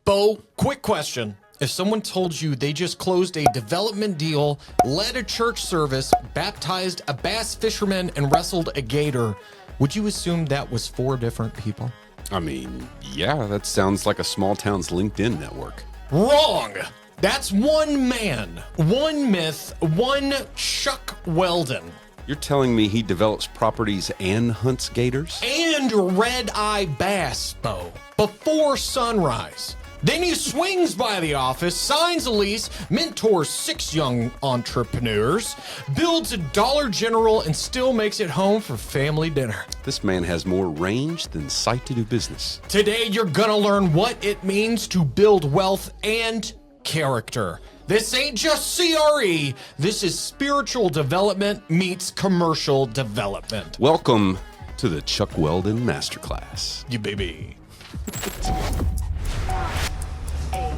Bo, quick question. If someone told you they just closed a development deal, led a church service, baptized a bass fisherman, and wrestled a gator, would you assume that was 4 different people? I mean, yeah, that sounds like a small town's LinkedIn network. Wrong! That's one man, one myth, one Chuck Welden. You're telling me he develops properties and hunts gators? And red-eye bass, Bo, before sunrise. Then he swings by the office, signs a lease, mentors 6 young entrepreneurs, builds a Dollar General, and still makes it home for family dinner. This man has more range than sight to do business. Today, you're gonna learn what it means to build wealth and character. This ain't just CRE. This is spiritual development meets commercial development. Welcome to the Chuck Welden Masterclass. You baby. 8,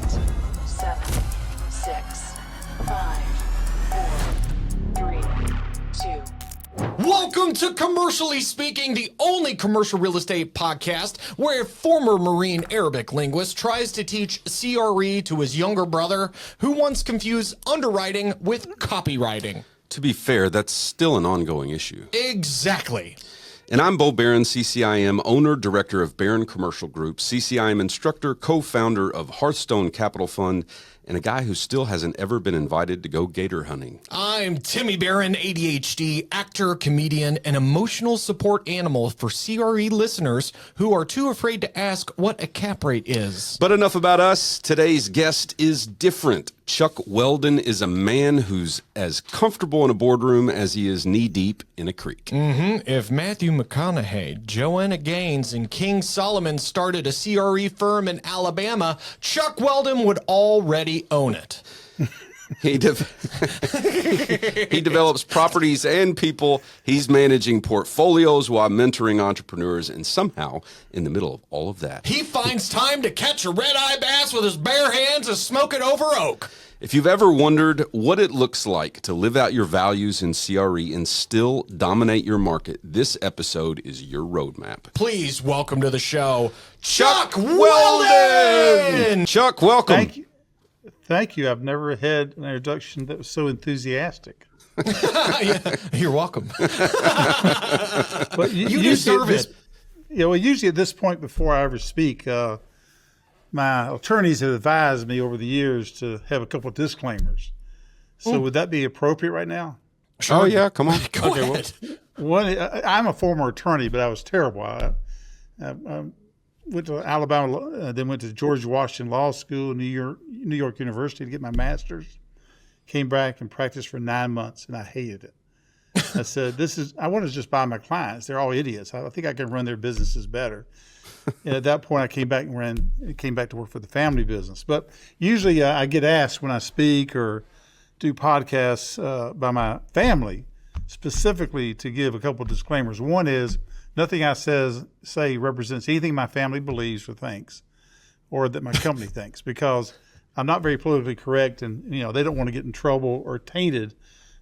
7, 6, 5, 4, 3, 2. Welcome to Commercially Speaking, the only commercial real estate podcast where a former Marine Arabic linguist tries to teach CRE to his younger brother who once confused underwriting with copywriting. To be fair, that's still an ongoing issue. Exactly. And I'm Bo Barron, CCIM, owner, director of Barron Commercial Group, CCIM instructor, co-founder of Hearthstone Capital Fund, and a guy who still hasn't ever been invited to go gator hunting. I'm Timmy Barron, ADHD, actor, comedian, and emotional support animal for CRE listeners who are too afraid to ask what a cap rate is. But enough about us. Today's guest is different. Chuck Welden is a man who's as comfortable in a boardroom as he is knee-deep in a creek. If Matthew McConaughey, Joanna Gaines, and King Solomon started a CRE firm in Alabama, Chuck Welden would already own it. He develops properties and people. He's managing portfolios while mentoring entrepreneurs, and somehow, in the middle of all of that, He finds time to catch a red-eye bass with his bare hands and smoke it over oak. if you've ever wondered what it looks like to live out your values in CRE and still dominate your market, this episode is your roadmap. Please welcome to the show, Chuck Welden! Chuck, welcome. Thank you. Thank you. I've never had an introduction that was so enthusiastic. Yeah, you're welcome. But You deserve it. Usually at this point before I ever speak, my attorneys have advised me over the years to have a couple of disclaimers. So would that be appropriate right now? Oh, yeah, come on. Go ahead. One, I'm a former attorney, but I was terrible. I went to Alabama, then went to George Washington Law School, New York University to get my master's. Came back and practiced for 9 months, and I hated it. I said, I want to just buy my clients. They're all idiots. I think I can run their businesses better. And at that point, I came back to work for the family business. But usually I get asked when I speak or do podcasts by my family specifically to give a couple of disclaimers. One is nothing I say represents anything my family believes or thinks or that my company thinks, because I'm not very politically correct, and they don't want to get in trouble or tainted,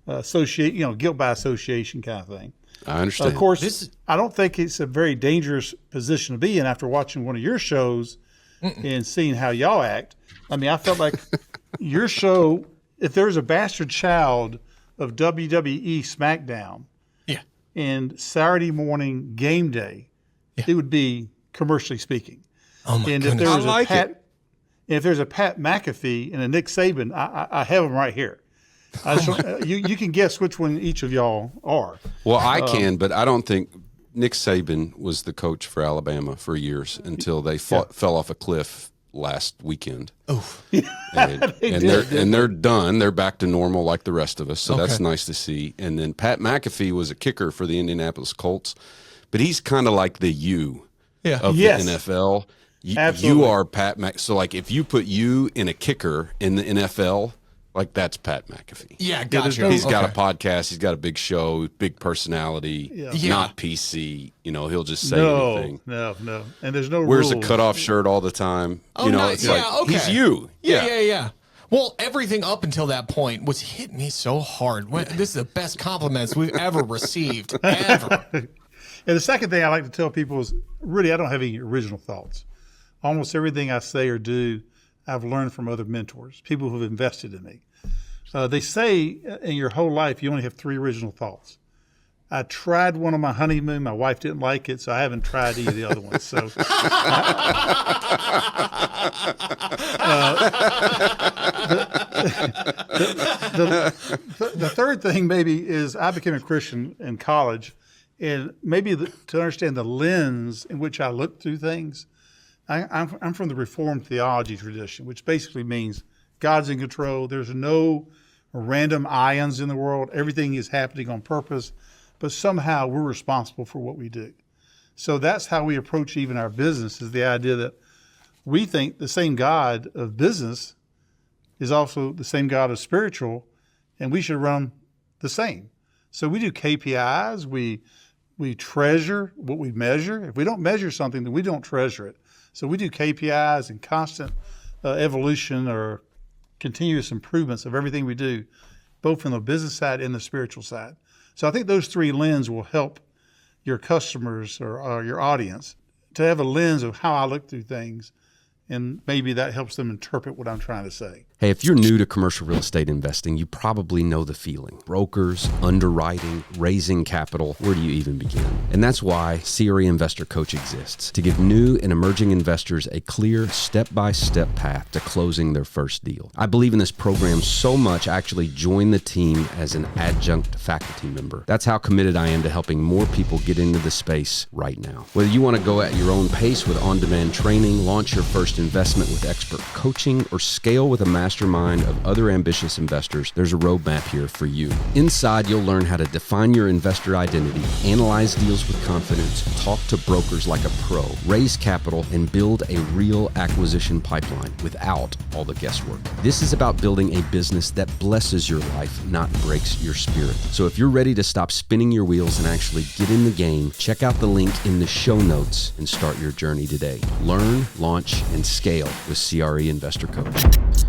guilt by association kind of thing. I understand. Of course, I don't think it's a very dangerous position to be in after watching one of your shows and seeing how y'all act. I mean, I felt like your show, if there's a bastard child of WWE SmackDown Yeah. and Saturday morning game day, it would be Commercially Speaking. Oh, my And goodness. if there's a Pat McAfee and a Nick Saban, I have them right here. You can guess which one each of y'all are. Well, I can, but I don't think Nick Saban was the coach for Alabama for years until they fell off a cliff last weekend. Oh, And they're done. They're back to normal like the rest of us. So that's nice to see. And then Pat McAfee was a kicker for the Indianapolis Colts, but he's kind of like the U of the NFL. You are Pat So like if you put you in a kicker in the NFL, like that's Pat McAfee. yeah, gotcha. He's got a podcast. He's got a big show, big personality, not PC. He'll just say anything. No. And there's no Wears rules. a cutoff shirt all the time. Nice. It's like, he's you. Yeah. Well, everything up until that point was hitting me so hard. This is the best compliments we've ever received, ever. And the second thing I like to tell people is really I don't have any original thoughts. Almost everything I say or do I've learned from other mentors, people who've invested in me. They say in your whole life, you only have 3 original thoughts. I tried one on my honeymoon. My wife didn't like it, so I haven't tried any of the other ones. So, the third thing maybe is I became a Christian in college, and maybe to understand the lens in which I look through things. I'm from the Reformed theology tradition, which basically means God's in control. There's no random ions in the world. Everything is happening on purpose. But somehow we're responsible for what we do. So that's how we approach even our business, is the idea that we think the same God of business is also the same God of spiritual, and we should run the same. So we do KPIs. We treasure what we measure. If we don't measure something, then we don't treasure it. So we do KPIs and constant evolution or continuous improvements of everything we do, both from the business side and the spiritual side. So I think those 3 lenses will help your customers or your audience to have a lens of how I look through things, and maybe that helps them interpret what I'm trying to say. Hey, if you're new to commercial real estate investing, you probably know the feeling. Brokers, underwriting, raising capital, where do you even begin? And that's why CRE Investor Coach exists, to give new and emerging investors a clear step-by-step path to closing their first deal. I believe in this program so much, I actually joined the team as an adjunct faculty member. That's how committed I am to helping more people get into the space right now. Whether you want to go at your own pace with on-demand training, launch your first investment with expert coaching, or scale with a mastermind of other ambitious investors, there's a roadmap here for you. Inside, you'll learn how to define your investor identity, analyze deals with confidence, talk to brokers like a pro, raise capital, and build a real acquisition pipeline without all the guesswork. This is about building a business that blesses your life, not breaks your spirit. So if you're ready to stop spinning your wheels and actually get in the game, check out the link in the show notes and start your journey today. Learn, launch, and scale with CRE Investor Coach.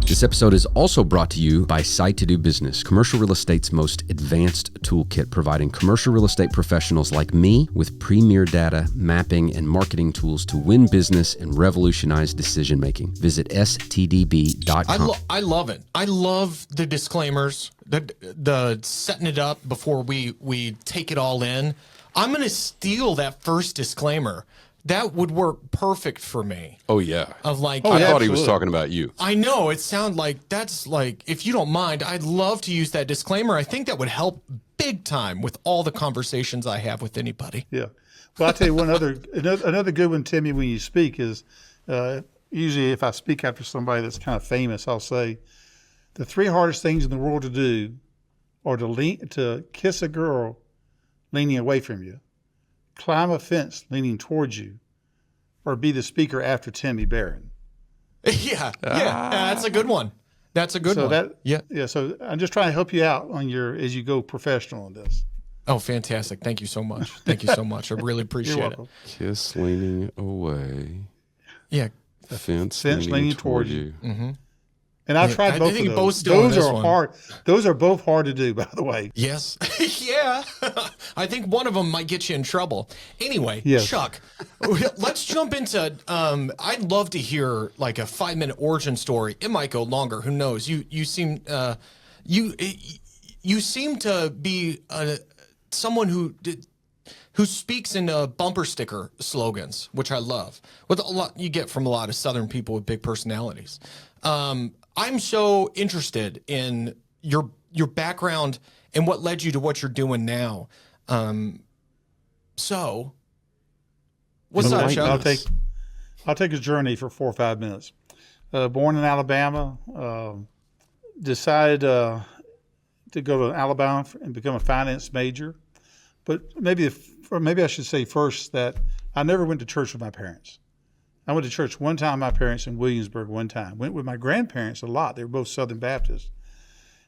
This episode is also brought to you by Site to Do Business, commercial real estate's most advanced toolkit, providing commercial real estate professionals like me with premier data, mapping, and marketing tools to win business and revolutionize decision-making. Visit stdb.com. I love it. I love the disclaimers, the setting it up before we take it all in. I'm going to steal that first disclaimer. That would work perfect for me. Oh, yeah. Of like, I thought he was talking about you. I know. It sounds like that's like, if you don't mind, I'd love to use that disclaimer. I think that would help big time with all the conversations I have with anybody. Yeah. Well, I'll tell you another good one, Timmy, when you speak is usually if I speak after somebody that's kind of famous, I'll say the 3 hardest things in the world to do are to kiss a girl leaning away from you, climb a fence leaning towards you, or be the speaker after Timmy Barron. Yeah, that's a good one. That's a good one. Yeah. So I'm just trying to help you out on as you go professional on this. Oh, fantastic! Thank you so much. Thank you so much. I really appreciate it. Kiss leaning away. Yeah. Fence leaning toward you. Mm-hmm. And I tried both of those. Those are hard. Those are both hard to do, by the way. Yes. Yeah. I think one of them might get you in trouble. Anyway, yes. Chuck, let's jump into, I'd love to hear like a 5-minute origin story. It might go longer. Who knows? You seem, you seem to be someone who speaks in bumper sticker slogans, which I love. With a lot you get from a lot of Southern people with big personalities. I'm so interested in your background and what led you to what you're doing now. So, what's up, Chuck? I'll take a journey for 4 or 5 minutes. Born in Alabama, decided to go to Alabama and become a finance major. But maybe I should say first that I never went to church with my parents. I went to church one time with my parents in Williamsburg one time. Went with my grandparents a lot. They were both Southern Baptists.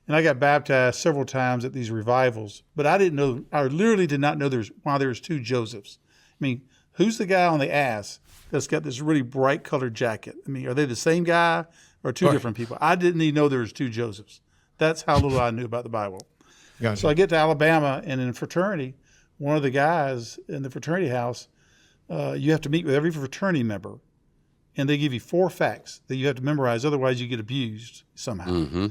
And I got baptized several times at these revivals. But I literally did not know there was 2 Josephs. I mean, who's the guy on the ass that's got this really bright colored jacket? I mean, are they the same guy or 2 different people? I didn't even know there was 2 Josephs. That's how little I knew about the Bible. Gotcha. So I get to Alabama, and in a fraternity, one of the guys in the fraternity house, you have to meet with every fraternity member and they give you 4 facts that you have to memorize. Otherwise, you get abused somehow. Mm-hmm.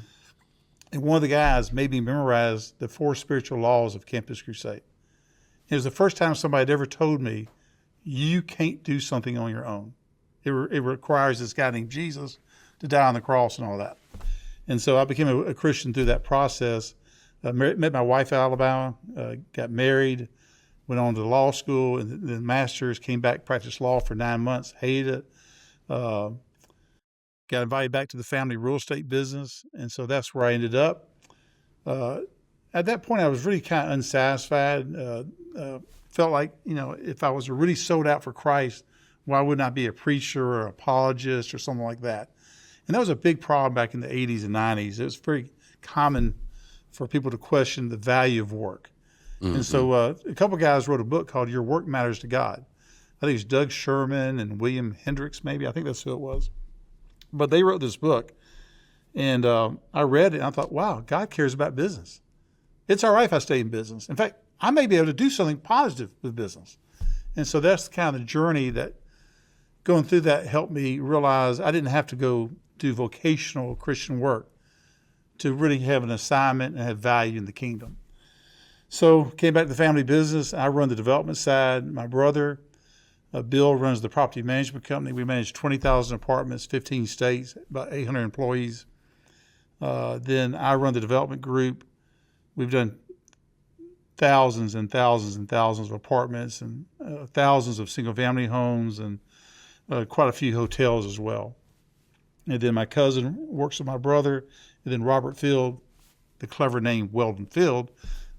And one of the guys made me memorize the 4 spiritual laws of Campus Crusade. It was the first time somebody had ever told me, you can't do something on your own. It requires this guy named Jesus to die on the cross and all that. And so I became a Christian through that process. Met my wife in Alabama, got married, went on to law school, and then master's, came back, practiced law for 9 months, hated it. Got invited back to the family real estate business, and so that's where I ended up. At that point, I was really kind of unsatisfied. Felt like, if I was really sold out for Christ, why wouldn't I be a preacher or apologist or something like that? And that was a big problem back in the 80s and 90s. It was very common for people to question the value of work. Mm-hmm. And so a couple guys wrote a book called Your Work Matters to God. I think it's Doug Sherman and William Hendricks, maybe. I think that's who it was. But they wrote this book, and I read it, and I thought, wow, God cares about business. It's all right if I stay in business. In fact, I may be able to do something positive with business. And so that's kind of the journey that going through that helped me realize I didn't have to go do vocational Christian work to really have an assignment and have value in the kingdom. So came back to the family business. I run the development side. My brother, Bill, runs the property management company. We manage 20,000 apartments, 15 states, about 800 employees. Then I run the development group. We've done thousands and thousands and thousands of apartments and thousands of single-family homes and quite a few hotels as well. And then my cousin works with my brother. And then Robert Field, the clever name Weldon Field,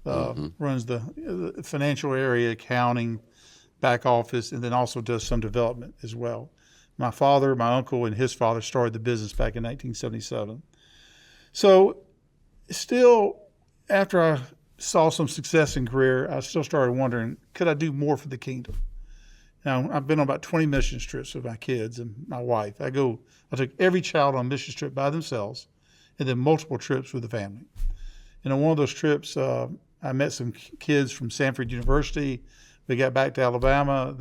runs the financial area, accounting, back office, and then also does some development as well. My father, my uncle, and his father started the business back in 1977. So still, after I saw some success in career, I still started wondering, could I do more for the kingdom? Now, I've been on about 20 mission trips with my kids and my wife. I took every child on a mission trip by themselves, and then multiple trips with the family. And on one of those trips, I met some kids from Sanford University. We got back to Alabama.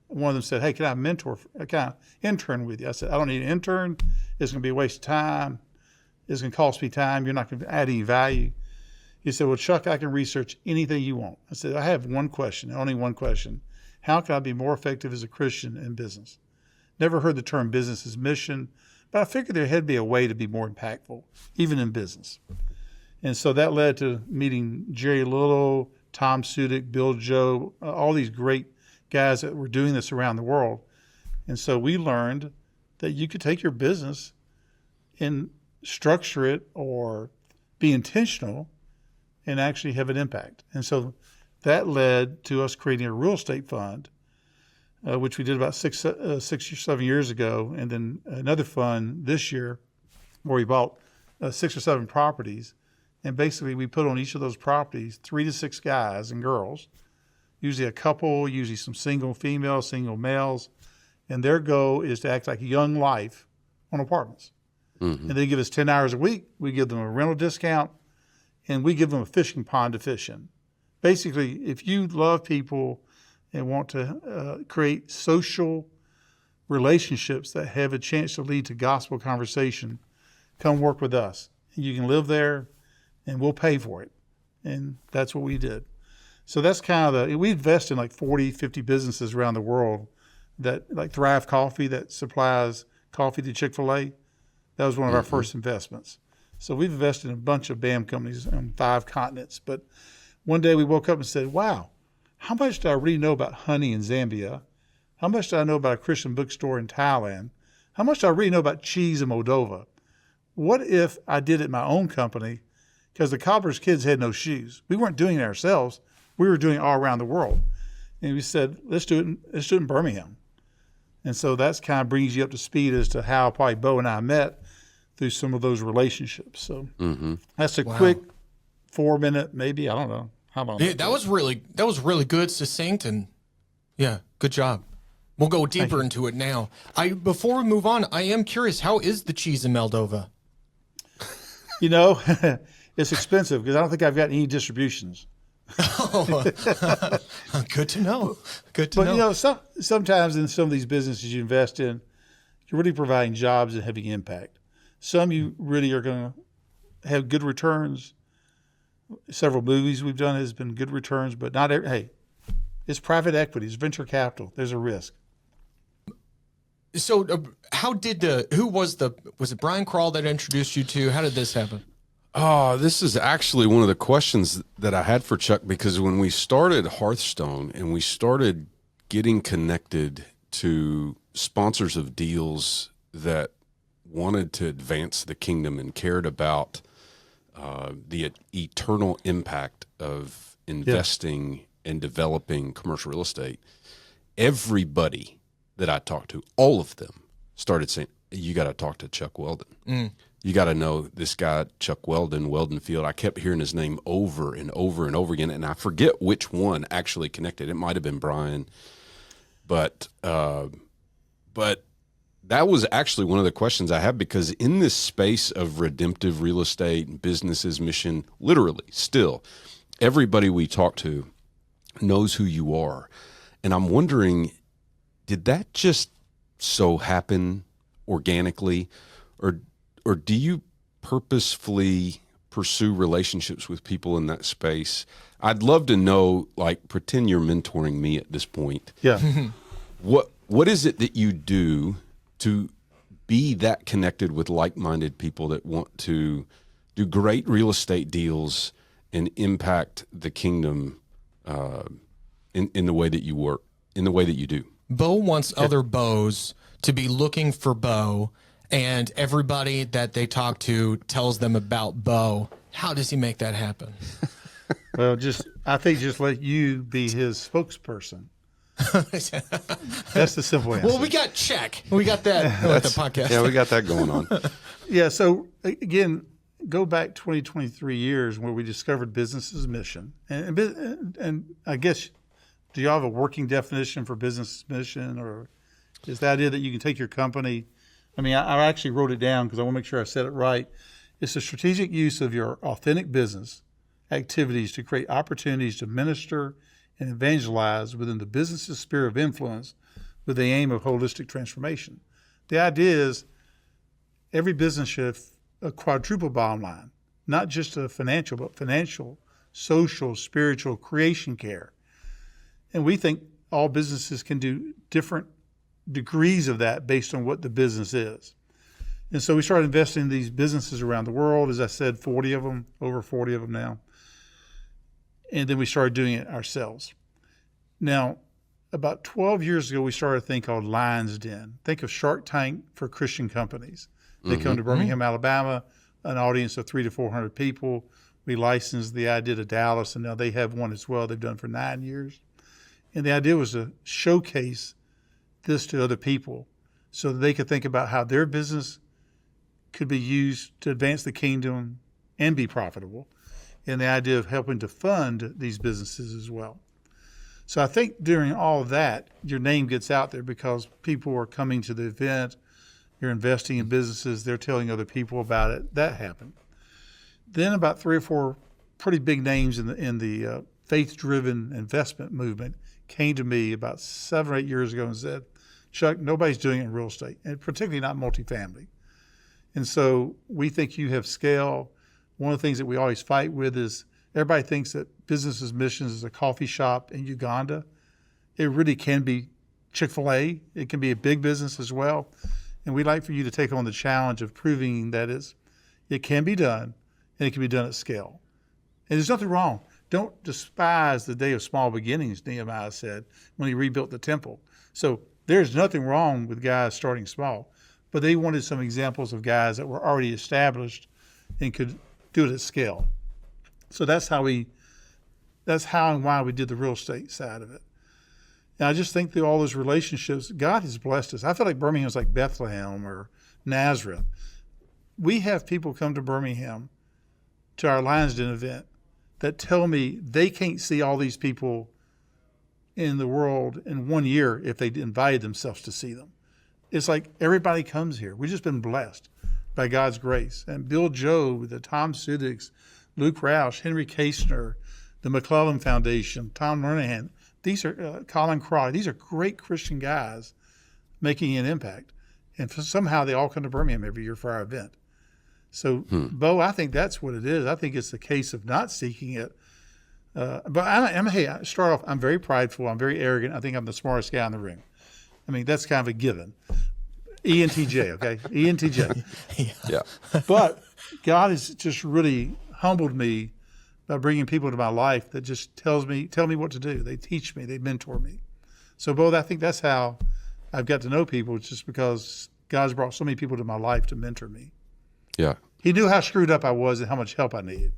One of them said, hey, can I intern with you? I said, I don't need an intern. It's going to be a waste of time. It's going to cost me time. You're not going to add any value. He said, well, Chuck, I can research anything you want. I said, I have one question, only one question. How can I be more effective as a Christian in business? Never heard the term business as mission, but I figured there had to be a way to be more impactful, even in business. And so that led to meeting Jerry Little, Tom Sudik, Bill Joe, all these great guys that were doing this around the world. And so we learned that you could take your business and structure it or be intentional and actually have an impact. And so that led to us creating a real estate fund, which we did about 6 or 7 years ago, and then another fund this year where we bought 6 or 7 properties. And basically we put on each of those properties 3 to 6 guys and girls, usually a couple, usually some single females, single males. And their goal is to act like Young Life on apartments. Mm-hmm. And they give us 10 hours a week. We give them a rental discount, and we give them a fishing pond to fish in. Basically, if you love people and want to create social relationships that have a chance to lead to gospel conversation, come work with us. You can live there, and we'll pay for it. And that's what we did. So that's kind of we invest in like 40, 50 businesses around the world that, like Thrive Coffee, that supplies coffee to Chick-fil-A. That was one of our first investments. So we've invested in a bunch of BAM companies on 5 continents. But one day we woke up and said, wow, how much do I really know about honey in Zambia? How much do I know about a Christian bookstore in Thailand? How much do I really know about cheese in Moldova? What if I did it in my own company? Because the cobbler's kids had no shoes. We weren't doing it ourselves. We were doing it all around the world. And we said, let's do it in Birmingham. And so that's kind of brings you up to speed as to how probably Bo and I met through some of those relationships. So that's a quick 4-minute, maybe, I don't know. How long? Yeah, that was really good, succinct, and yeah, good job. We'll go deeper into it now. Before we move on, I am curious, how is the cheese in Moldova? It's expensive because I don't think I've got any distributions. Oh, good to know. Good to know. But sometimes in some of these businesses you invest in, you're really providing jobs and having impact. Some you really are going to have good returns. Several movies we've done has been good returns, but not every, hey, it's private equity, it's venture capital. There's a risk. So was it Brian Crawl that introduced you to? How did this happen? Oh, this is actually one of the questions that I had for Chuck, because when we started Hearthstone and we started getting connected to sponsors of deals that wanted to advance the kingdom and cared about the eternal impact of investing and developing commercial real estate, everybody that I talked to, all of them started saying, you got to talk to Chuck Welden. You got to know this guy, Chuck Welden, Weldon Field. I kept hearing his name over and over and over again, and I forget which one actually connected. It might have been Brian, but that was actually one of the questions I have, because in this space of redemptive real estate, businesses, mission, literally still, everybody we talk to knows who you are. And I'm wondering, did that just so happen organically, or do you purposefully pursue relationships with people in that space? I'd love to know, like, pretend you're mentoring me at this point. Yeah. What is it that you do to be that connected with like-minded people that want to do great real estate deals and impact the kingdom in the way that you work, in the way that you do? Bo wants other Bos to be looking for Bo, and everybody that they talk to tells them about Bo. How does he make that happen? Well, I think just let you be his spokesperson. That's the simple answer. Well, we got check. We got that with the podcast. Yeah, we got that going on. Yeah. So again, go back 23 years where we discovered business's mission, and I guess, do y'all have a working definition for business mission, or is the idea that you can take your company? I mean, I actually wrote it down because I want to make sure I said it right. It's the strategic use of your authentic business activities to create opportunities to minister and evangelize within the business's sphere of influence with the aim of holistic transformation. The idea is every business should have a quadruple bottom line, not just a financial, but financial, social, spiritual, creation care. And we think all businesses can do different degrees of that based on what the business is. And so we started investing in these businesses around the world. As I said, 40 of them, over 40 of them now. And then we started doing it ourselves. Now, about 12 years ago, we started a thing called Lion's Den. Think of Shark Tank for Christian companies. They come to Birmingham, Alabama, an audience of 300 to 400 people. We licensed the idea to Dallas, and now they have one as well. They've done it for 9 years. And the idea was to showcase this to other people so that they could think about how their business could be used to advance the kingdom and be profitable, and the idea of helping to fund these businesses as well. So I think during all of that, your name gets out there because people are coming to the event, you're investing in businesses, they're telling other people about it. That happened. Then about 3 or 4 pretty big names in the faith-driven investment movement came to me about 7 or 8 years ago and said, Chuck, nobody's doing it in real estate, and particularly not multifamily. And so we think you have scale. One of the things that we always fight with is everybody thinks that business's mission is a coffee shop in Uganda. It really can be Chick-fil-A. It can be a big business as well. And we'd like for you to take on the challenge of proving that it can be done, and it can be done at scale. And there's nothing wrong. Don't despise the day of small beginnings, Nehemiah said, when he rebuilt the temple. So there's nothing wrong with guys starting small, but they wanted some examples of guys that were already established and could do it at scale. So that's how and why we did the real estate side of it. And I just think through all those relationships, God has blessed us. I feel like Birmingham's like Bethlehem or Nazareth. We have people come to Birmingham to our Lions Den event that tell me they can't see all these people in the world in 1 year if they invited themselves to see them. It's like everybody comes here. We've just been blessed by God's grace. And Bill Jobe, the Tom Sudiks, Luke Roush, Henry Kasner, the McClellan Foundation, Tom Lernahan, these are Colin Crawley. These are great Christian guys making an impact. And somehow they all come to Birmingham every year for our event. So, Bo, I think that's what it is. I think it's the case of not seeking it. Hey, start off, I'm very prideful. I'm very arrogant. I think I'm the smartest guy in the room. I mean, that's kind of a given. ENTJ, okay? ENTJ. Yeah. But God has just really humbled me by bringing people into my life that just tell me what to do. They teach me. They mentor me. So, Bo, I think that's how I've got to know people. It's just because God's brought so many people to my life to mentor me. Yeah. He knew how screwed up I was and how much help I needed.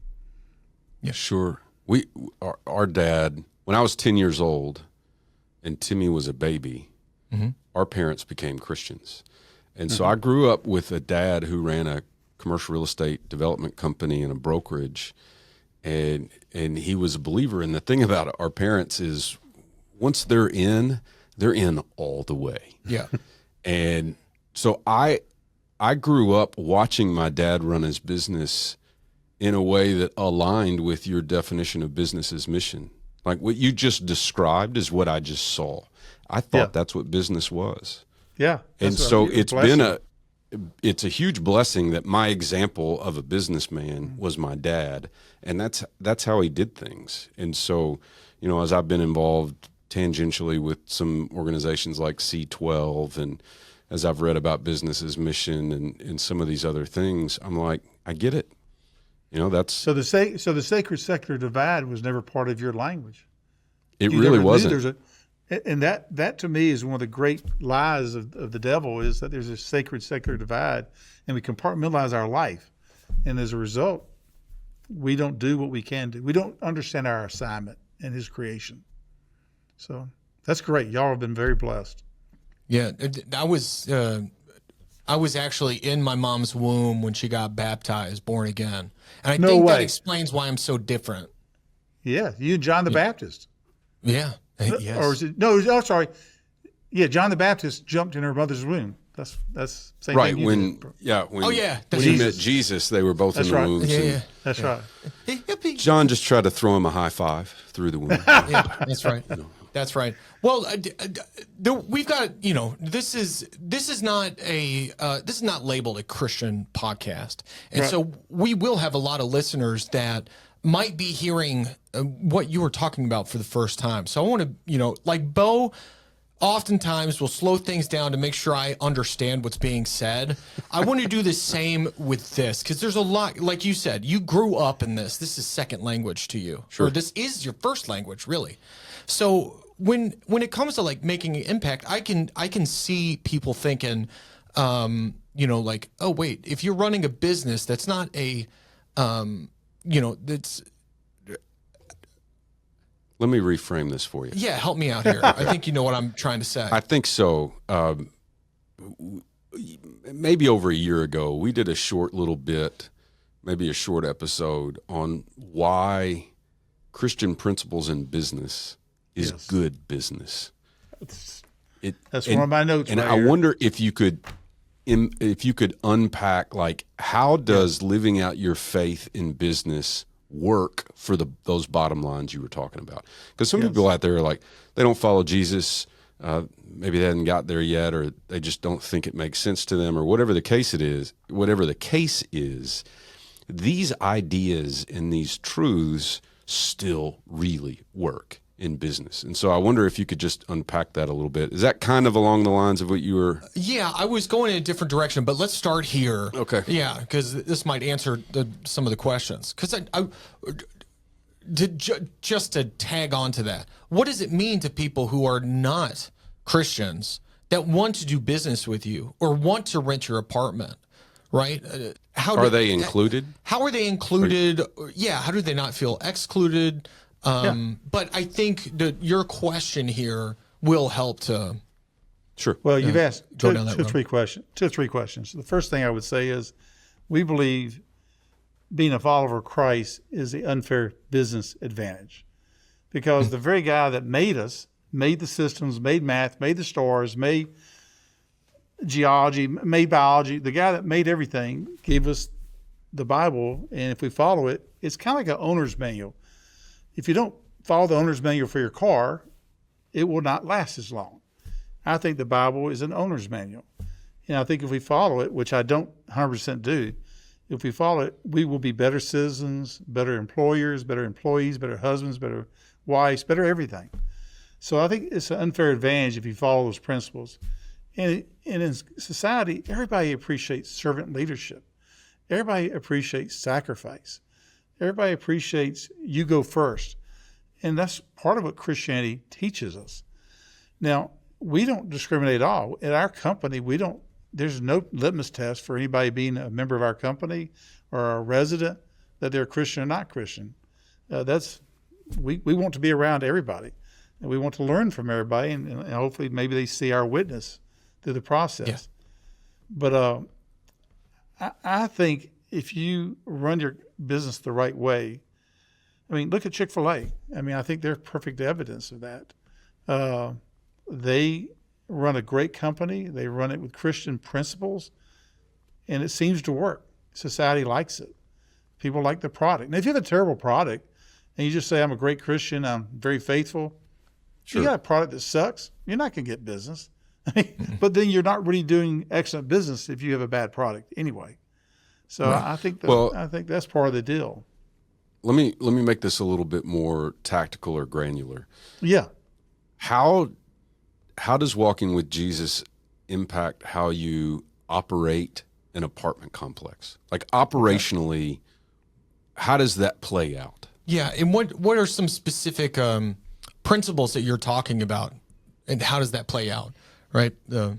Yeah, sure. Our dad, when I was 10 years old and Timmy was a baby, our parents became Christians. And so I grew up with a dad who ran a commercial real estate development company and a brokerage, and he was a believer. And the thing about our parents is once they're in all the way. Yeah. And so I grew up watching my dad run his business in a way that aligned with your definition of business as mission. Like what you just described is what I just saw. I thought that's what business was. Yeah. And so it's a huge blessing that my example of a businessman was my dad. And that's how he did things. And so, as I've been involved tangentially with some organizations like C12, and as I've read about business as mission and some of these other things, I'm like, I get it. That's so the sacred secular divide was never part of your language. It really wasn't. And that to me is one of the great lies of the devil, is that there's a sacred secular divide, and we compartmentalize our life, and as a result, we don't do what we can do. We don't understand our assignment in His creation. So that's great. Y'all have been very blessed. Yeah, I was actually in my mom's womb when she got baptized, born again. And I think that explains why I'm so different. Yeah, you and John the Baptist. Yeah. Yes. Or is it, no, oh, sorry. Yeah, John the Baptist jumped in her mother's womb. That's same right, thing when he met Jesus, they were both in the womb. Yeah, that's right. John just tried to throw him a high five through the womb. Yeah, that's right. That's right. Well, we've got, this is not labeled a Christian podcast, and so we will have a lot of listeners that might be hearing what you were talking about for the first time. So I want to, like Bo oftentimes will slow things down to make sure I understand what's being said. I want to do the same with this, because there's a lot, like you said, you grew up in this. This is second language to you. Sure. Or this is your first language, really. So when it comes to like making an impact, I can see people thinking, like, oh wait, if you're running a business that's not a, that's. Let me reframe this for you. Yeah, help me out here. I think you know what I'm trying to say. I think so. Maybe over a year ago, we did a short little bit, maybe a short episode on why Christian principles in business is good business. That's one of my notes. And I wonder if you could unpack, like, how does living out your faith in business work for those bottom lines you were talking about? Because some people out there are like, they don't follow Jesus, maybe they haven't got there yet, or they just don't think it makes sense to them, or whatever the case is. These ideas and these truths still really work in business. And so I wonder if you could just unpack that a little bit. Is that kind of along the lines of what you were? Yeah, I was going in a different direction, but let's start here. Okay. Yeah, because this might answer some of the questions. Because just to tag on to that, what does it mean to people who are not Christians that want to do business with you or want to rent your apartment? Right? Are they included? How are they included? How do they not feel excluded? But I think that your question here will help to. Sure. Well, you've asked two or three questions. The first thing I would say is, we believe being a follower of Christ is the unfair business advantage, because the very guy that made us, made the systems, made math, made the stars, made geology, made biology, the guy that made everything gave us the Bible, and if we follow it, it's kind of like an owner's manual. If you don't follow the owner's manual for your car, it will not last as long. I think the Bible is an owner's manual. And I think if we follow it, which I don't 100% do, if we follow it, we will be better citizens, better employers, better employees, better husbands, better wives, better everything. So I think it's an unfair advantage if you follow those principles. And in society, everybody appreciates servant leadership. Everybody appreciates sacrifice. Everybody appreciates you go first. And that's part of what Christianity teaches us. Now, we don't discriminate at all. At our company, there's no litmus test for anybody being a member of our company or a resident that they're Christian or not Christian. We want to be around everybody, and we want to learn from everybody, and hopefully maybe they see our witness through the process. Yeah. But I think if you run your business the right way, I mean, look at Chick-fil-A. I mean, I think they're perfect evidence of that. They run a great company. They run it with Christian principles, and it seems to work. Society likes it. People like the product. Now, if you have a terrible product and you just say, I'm a great Christian, I'm very faithful, sure. You got a product that sucks, you're not going to get business. But then you're not really doing excellent business if you have a bad product anyway. So right. I think that's part of the deal. Let me make this a little bit more tactical or granular. Yeah. How does walking with Jesus impact how you operate an apartment complex? Like operationally, how does that play out? Yeah, and what are some specific principles that you're talking about, and how does that play out, right? Well,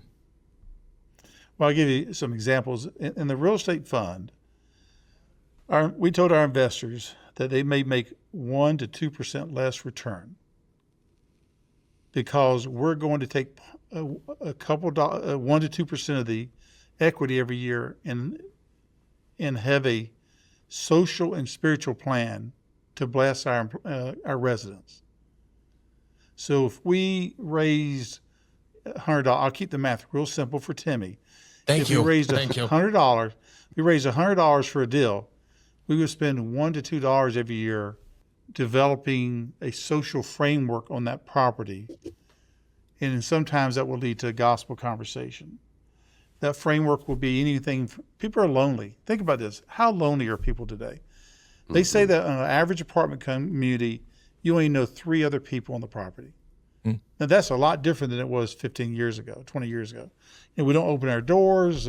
I'll give you some examples. In the real estate fund, we told our investors that they may make 1% to 2% less return because we're going to take a couple 1% to 2% of the equity every year and have a social and spiritual plan to bless our residents. So if we raised $100, I'll keep the math real simple for Timmy. Thank you. We raised $100. We raised $100 for a deal. We would spend $1 to $2 every year developing a social framework on that property, and sometimes that will lead to a gospel conversation. That framework will be anything. People are lonely. Think about this. How lonely are people today? They say that in an average apartment community, you only know 3 other people on the property. Now, that's a lot different than it was 15 years ago, 20 years ago. And we don't open our doors.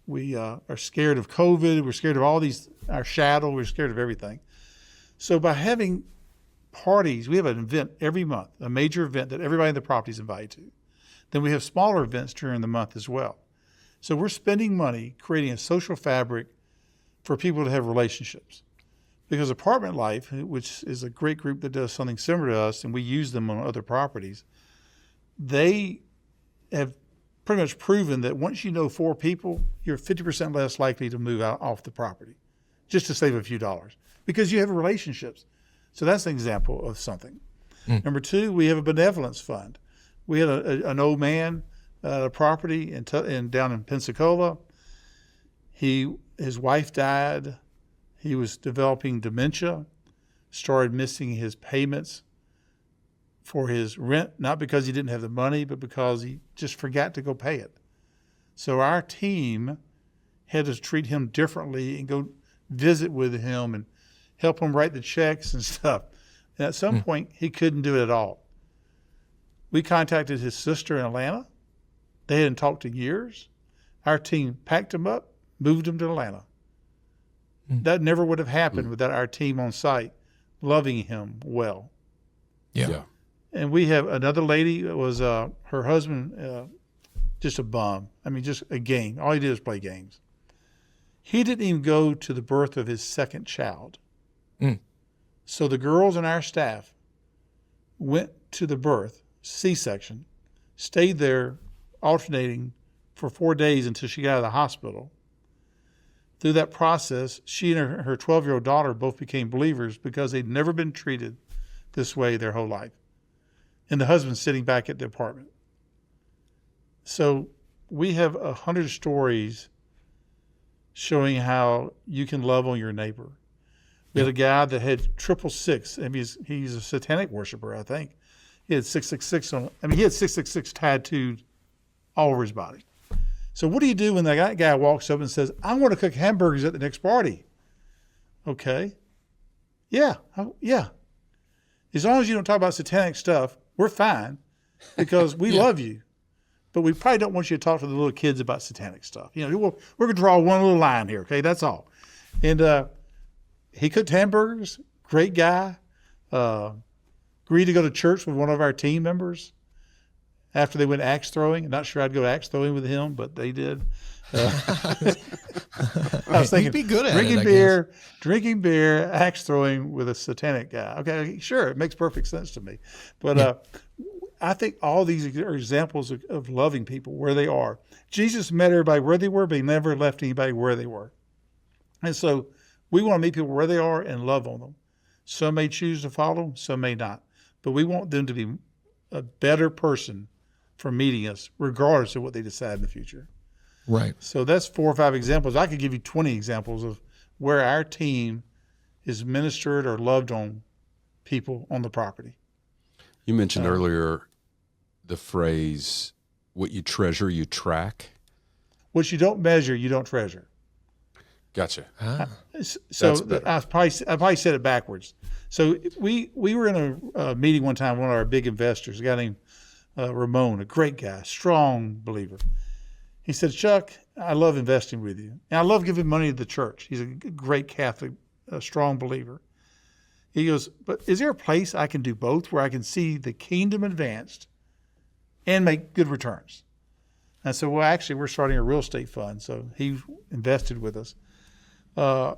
We are scared of COVID. We're scared of all these, our shadow. We're scared of everything. So by having parties, we have an event every month, a major event that everybody in the property is invited to. Then we have smaller events during the month as well. So we're spending money creating a social fabric for people to have relationships. Because Apartment Life, which is a great group that does something similar to us, and we use them on other properties, they have pretty much proven that once you know 4 people, you're 50% less likely to move out off the property, just to save a few dollars, because you have relationships. So that's an example of something. Number 2, we have a benevolence fund. We had an old man at a property down in Pensacola. His wife died. He was developing dementia, started missing his payments for his rent, not because he didn't have the money, but because he just forgot to go pay it. So our team had to treat him differently and go visit with him and help him write the checks and stuff. And at some point, he couldn't do it at all. We contacted his sister in Atlanta. They hadn't talked in years. Our team packed him up, moved him to Atlanta. That never would have happened without our team on site loving him well. Yeah. And we have another lady that was her husband, just a bum. I mean, just a game. All he did was play games. He didn't even go to the birth of his second child. So the girls in our staff went to the birth, C-section, stayed there alternating for 4 days until she got out of the hospital. Through that process, she and her 12-year-old daughter both became believers because they'd never been treated this way their whole life. And the husband's sitting back at the apartment. So we have 100 stories showing how you can love on your neighbor. We had a guy that had 666. I mean, he's a satanic worshiper, I think. He had 666 on. I mean, he had 666 tattooed all over his body. So what do you do when that guy walks up and says, I want to cook hamburgers at the next party? Okay. Yeah. Yeah. As long as you don't talk about satanic stuff, we're fine because we love you. But we probably don't want you to talk to the little kids about satanic stuff. You know, we're going to draw one little line here, okay? That's all. And he cooked hamburgers, great guy. Agreed to go to church with one of our team members after they went axe throwing. I'm not sure I'd go axe throwing with him, but they did. I was thinking, he'd be good at drinking beer, axe throwing with a satanic guy. Okay, sure, it makes perfect sense to me. But I think all these are examples of loving people where they are. Jesus met everybody where they were, but he never left anybody where they were. And so we want to meet people where they are and love on them. Some may choose to follow, some may not. But we want them to be a better person for meeting us, regardless of what they decide in the future. Right. So that's 4 or 5 examples. I could give you 20 examples of where our team is ministered or loved on people on the property. You mentioned earlier the phrase, what you treasure, you track. What you don't measure, you don't treasure. Gotcha. So I probably said it backwards. So we were in a meeting one time, one of our big investors, a guy named Ramon, a great guy, strong believer. He said, Chuck, I love investing with you. And I love giving money to the church. He's a great Catholic, a strong believer. He goes, but is there a place I can do both where I can see the kingdom advanced and make good returns? And I said, well, actually, we're starting a real estate fund. So he invested with us. This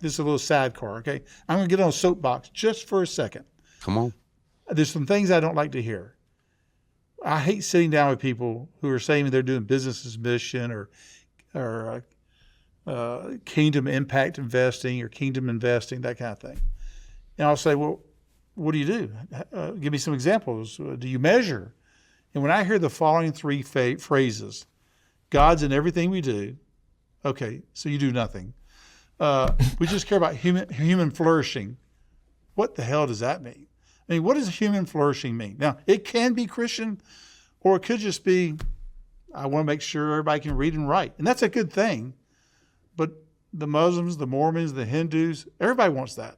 is a little sidecar, okay? I'm going to get on a soapbox just for a second. Come on. There's some things I don't like to hear. I hate sitting down with people who are saying they're doing business as mission or kingdom impact investing or kingdom investing, that kind of thing. And I'll say, well, what do you do? Give me some examples. Do you measure? And when I hear the following 3 phrases, God's in everything we do. Okay, so you do nothing. We just care about human flourishing. What the hell does that mean? I mean, what does human flourishing mean? Now, it can be Christian, or it could just be, I want to make sure everybody can read and write. And that's a good thing. But the Muslims, the Mormons, the Hindus, everybody wants that.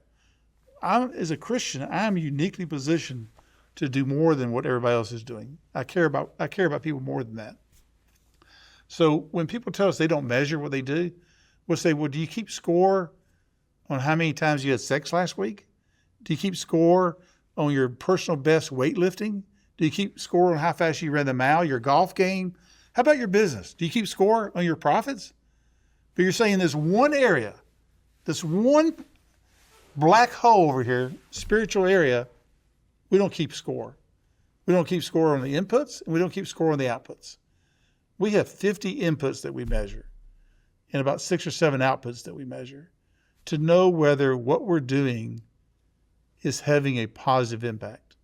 As a Christian, I'm uniquely positioned to do more than what everybody else is doing. I care about people more than that. So when people tell us they don't measure what they do, we'll say, well, do you keep score on how many times you had sex last week? Do you keep score on your personal best weightlifting? Do you keep score on how fast you ran the mile, your golf game? How about your business? Do you keep score on your profits? But you're saying this one area, this one black hole over here, spiritual area, we don't keep score. We don't keep score on the inputs, and we don't keep score on the outputs. We have 50 inputs that we measure and about 6 or 7 outputs that we measure to know whether what we're doing is having a positive impact.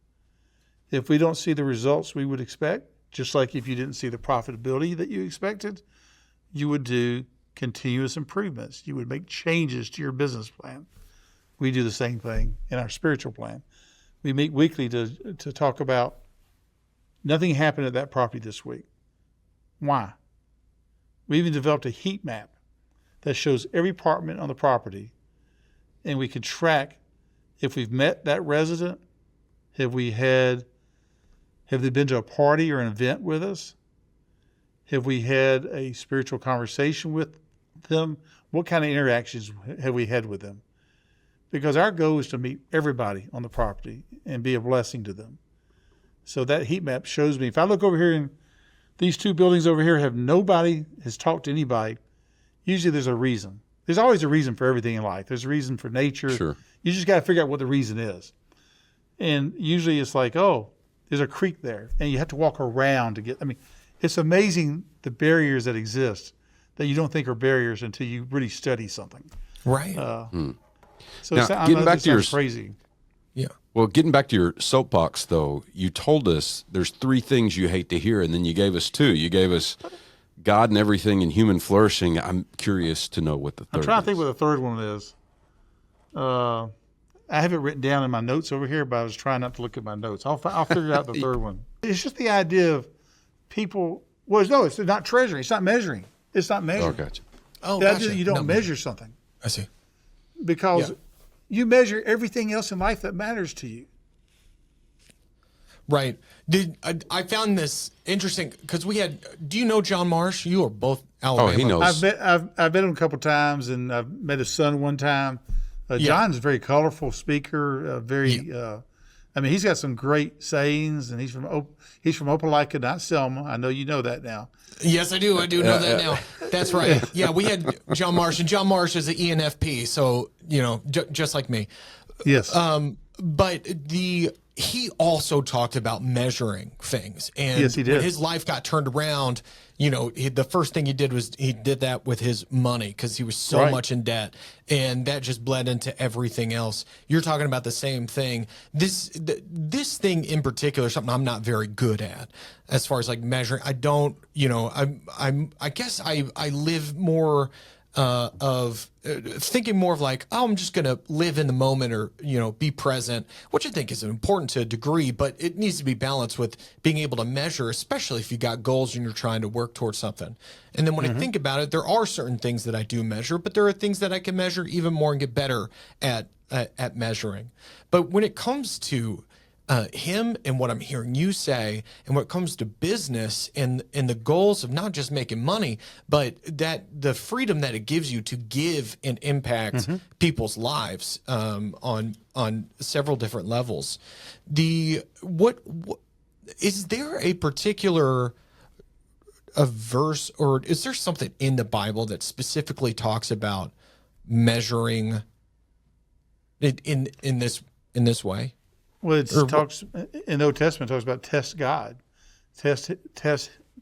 If we don't see the results we would expect, just like if you didn't see the profitability that you expected, you would do continuous improvements. You would make changes to your business plan. We do the same thing in our spiritual plan. We meet weekly to talk about nothing happened at that property this week. Why? We even developed a heat map that shows every apartment on the property, and we can track if we've met that resident, have they been to a party or an event with us? Have we had a spiritual conversation with them? What kind of interactions have we had with them? Because our goal is to meet everybody on the property and be a blessing to them. So that heat map shows me, if I look over here and these 2 buildings over here have nobody has talked to anybody, usually there's a reason. There's always a reason for everything in life. There's a reason for nature. Sure. You just got to figure out what the reason is. And usually it's like, oh, there's a creek there, and you have to walk around to get, it's amazing the barriers that exist that you don't think are barriers until you really study something. Right. So now, getting back to your crazy. Yeah. Well, getting back to your soapbox, though, you told us there's 3 things you hate to hear, and then you gave us 2. You gave us God and everything and human flourishing. I'm curious to know what the third is. I'm trying to think what the third one is. I have it written down in my notes over here, but I was trying not to look at my notes. I'll figure out the third one. It's just the idea of people, well, no, it's not treasuring. It's not measuring. It's not measuring. Oh, gotcha. Oh, That gotcha. you don't No, measure something I see. because you measure everything else in life that matters to you. Right. I found this interesting because we had. Do you know John Marsh? You are both Alabama. Oh, he knows. I've met him a couple of times, and I've met his son one time. John's a very colorful speaker. I mean, he's got some great sayings, and he's from Opelika, not Selma. I know you know that now. Yes, I do. I do know that now. That's right. Yeah, we had John Marsh, and John Marsh is an ENFP, so just like me. Yes. But he also talked about measuring things, and yes, he did. when his life got turned around, the first thing he did was he did that with his money because he was so much in debt, and that just bled into everything else. You're talking about the same thing. This thing in particular is something I'm not very good at as far as like measuring. I don't, I guess I live more of thinking more of like, oh, I'm just going to live in the moment or, be present, which I think is important to a degree, but it needs to be balanced with being able to measure, especially if you got goals and you're trying to work towards something. And then when I think about it, there are certain things that I do measure, but there are things that I can measure even more and get better at measuring. But when it comes to him and what I'm hearing you say, and when it comes to business and the goals of not just making money, but that the freedom that it gives you to give and impact people's lives on several different levels. What is there a particular verse, or is there something in the Bible that specifically talks about measuring it in this way? Well, it talks in the Old Testament. It talks about test God, test